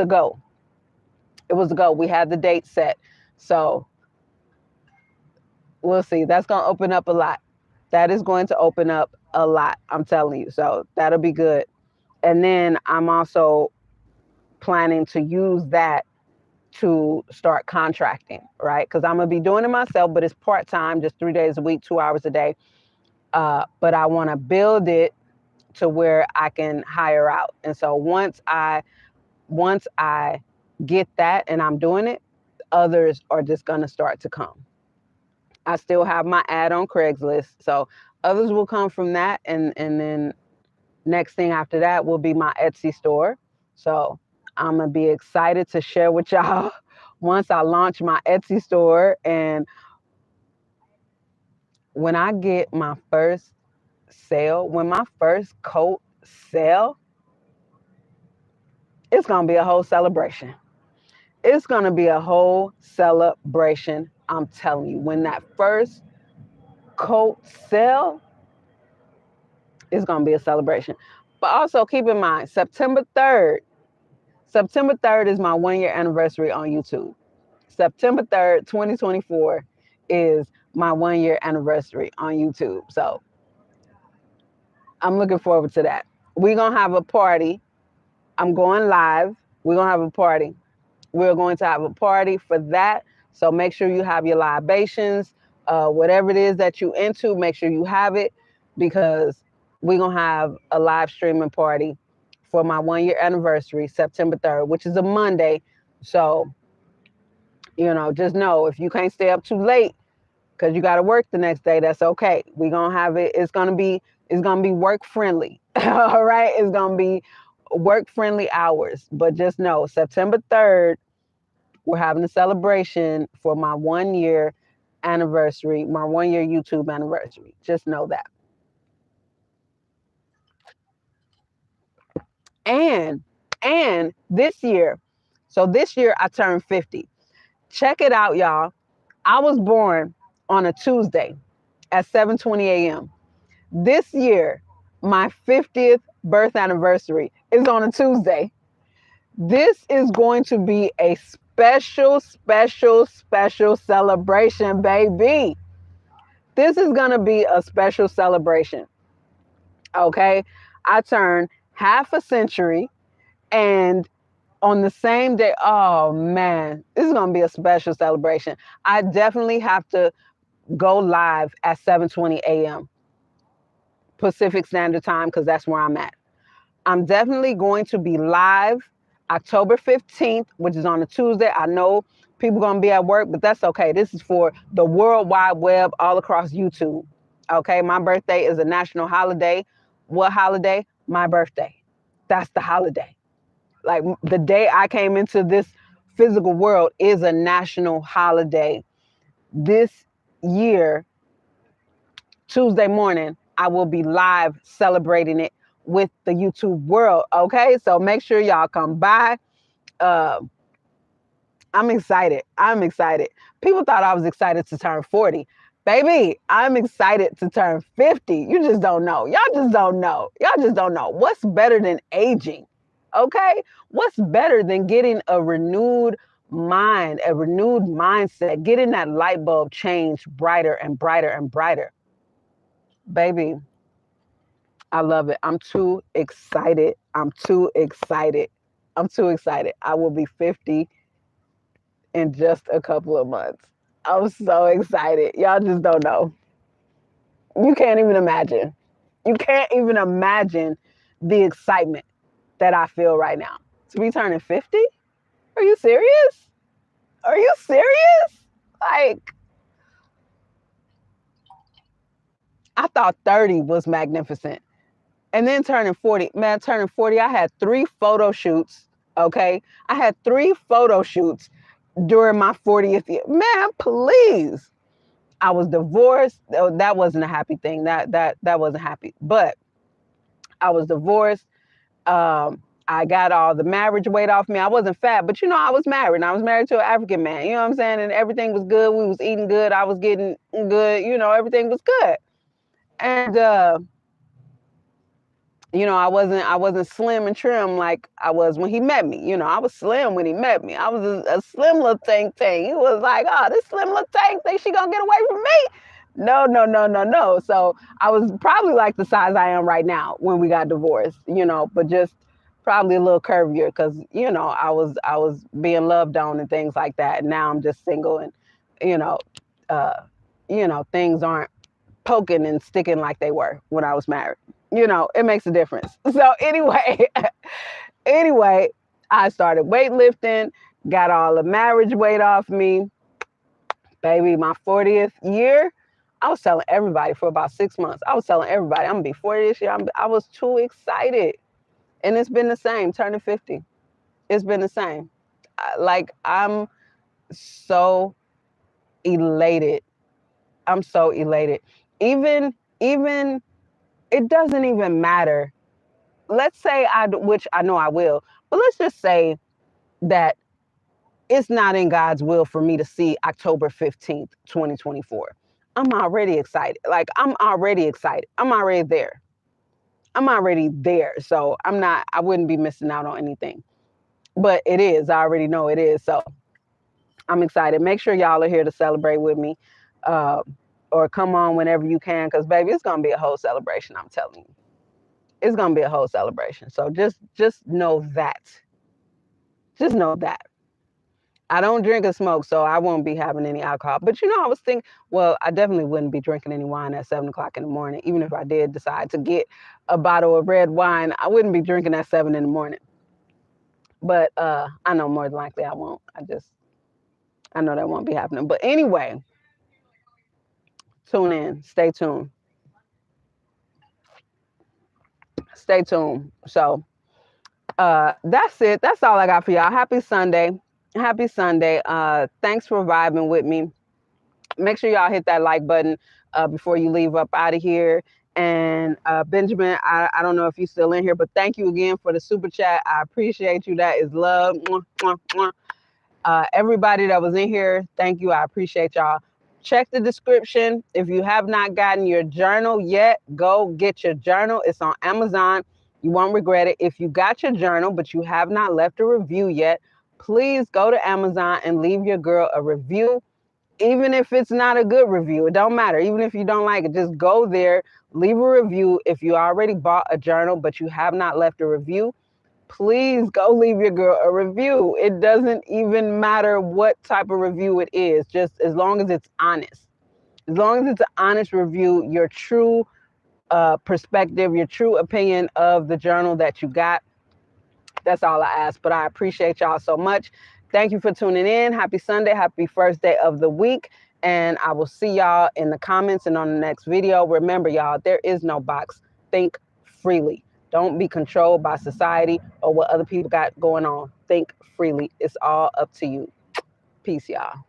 go. It was a go. We had the date set. So we'll see. That's going to open up a lot. That is going to open up a lot. I'm telling you. So that'll be good. And then I'm also planning to use that to start contracting, right? Because I'm going to be doing it myself, but it's part-time, just 3 days a week, 2 hours a day. But I want to build it to where I can hire out. And so once I get that and I'm doing it, others are just going to start to come. I still have my ad on Craigslist. So others will come from that. And then next thing after that will be my Etsy store. So I'm going to be excited to share with y'all once I launch my Etsy store. And when I get my first sale, when my first coat sell, it's going to be a whole celebration. It's going to be a whole celebration. I'm telling you, when that first coat sell, it's going to be a celebration. But also keep in mind, September 3rd is my 1-year anniversary on YouTube. September 3rd, 2024 is my 1-year anniversary on YouTube. So I'm looking forward to that. We're going to have a party. I'm going live. We're going to have a party. We're going to have a party for that. So make sure you have your libations, whatever it is that you into, make sure you have it, because we're going to have a live streaming party for my 1-year anniversary, September 3rd, which is a Monday. So, you know, just know if you can't stay up too late because you got to work the next day, that's okay. We're going to have it. It's going to be work friendly. All right. It's going to be work friendly hours, but just know September 3rd, we're having a celebration for my 1-year anniversary, my 1-year YouTube anniversary. Just know that. And this year I turned 50. Check it out, y'all. I was born on a Tuesday at 7:20 a.m. This year, my 50th birth anniversary is on a Tuesday. This is going to be a special celebration, baby. This is going to be a special celebration. Okay? I turned half a century, and on the same day, oh man, this is going to be a special celebration. I definitely have to go live at 7:20 a.m. Pacific Standard Time because that's where I'm at. I'm definitely going to be live October 15th, which is on a Tuesday. I know people are going to be at work, but that's okay. This is for the World Wide Web all across YouTube. Okay, my birthday is a national holiday. What holiday? My birthday. That's the holiday. Like the day I came into this physical world is a national holiday. This year, Tuesday morning, I will be live celebrating it with the YouTube world. Okay, so make sure y'all come by. I'm excited. I'm excited. People thought I was excited to turn 40. Baby, I'm excited to turn 50. You just don't know. Y'all just don't know. Y'all just don't know. What's better than aging? Okay? What's better than getting a renewed mind, a renewed mindset, getting that light bulb changed brighter and brighter and brighter? Baby, I love it. I'm too excited. I'm too excited. I'm too excited. I will be 50 in just a couple of months. I'm so excited. Y'all just don't know. You can't even imagine. You can't even imagine the excitement that I feel right now. To be turning 50? Are you serious? Are you serious? Like, I thought 30 was magnificent. And then turning 40, man, turning 40, I had 3 photo shoots, okay? I had 3 photo shoots during my 40th year. Man, please. I was divorced. That wasn't a happy thing. That wasn't happy. But I was divorced. I got all the marriage weight off me. I wasn't fat, but I was married. And I was married to an African man. You know what I'm saying? And everything was good. We was eating good. I was getting good. Everything was good. And I wasn't slim and trim like I was when he met me. I was slim when he met me. I was a slim little tank. He was like, oh, this slim little tank think she gonna get away from me? No, no, no, no, no. So I was probably like the size I am right now when we got divorced, but just probably a little curvier because, I was being loved on and things like that. And now I'm just single and, you know, uh, things aren't poking and sticking like they were when I was married. It makes a difference. So anyway, I started weightlifting, got all the marriage weight off me. Baby, my 40th year, I was telling everybody for about 6 months. I was telling everybody, I'm going to be 40 this year. I was too excited. And it's been the same, turning 50. It's been the same. I'm so elated. I'm so elated. Even it doesn't even matter. Let's say which I know I will, but let's just say that it's not in God's will for me to see October 15th, 2024. I'm already excited. I'm already excited. I'm already there. I'm already there. So I wouldn't be missing out on anything. But it is. I already know it is. So I'm excited. Make sure y'all are here to celebrate with me. Or come on whenever you can, because baby, it's gonna be a whole celebration. I'm telling you. It's gonna be a whole celebration. So just know that. Just know that. I don't drink or smoke, so I won't be having any alcohol. But I was thinking, well, I definitely wouldn't be drinking any wine at 7 o'clock in the morning. Even if I did decide to get a bottle of red wine, I wouldn't be drinking at 7 in the morning. But I know more than likely I won't. I know that won't be happening. But anyway, tune in. Stay tuned. Stay tuned. So that's it. That's all I got for y'all. Happy Sunday. Happy Sunday. Thanks for vibing with me. Make sure y'all hit that like button before you leave up out of here. And Benjamin, I don't know if you're still in here, but thank you again for the super chat. I appreciate you. That is love. Mwah, mwah, mwah. Everybody that was in here, thank you. I appreciate y'all. Check the description. If you have not gotten your journal yet, go get your journal. It's on Amazon. You won't regret it. If you got your journal, but you have not left a review yet, please go to Amazon and leave your girl a review. Even if it's not a good review, it don't matter. Even if you don't like it, just go there, leave a review. If you already bought a journal, but you have not left a review, please go leave your girl a review. It doesn't even matter what type of review it is, just as long as it's honest. As long as it's an honest review, your true perspective, your true opinion of the journal that you got. That's all I ask. But I appreciate y'all so much. Thank you for tuning in. Happy Sunday. Happy first day of the week. And I will see y'all in the comments and on the next video. Remember, y'all, there is no box. Think freely. Don't be controlled by society or what other people got going on. Think freely. It's all up to you. Peace, y'all.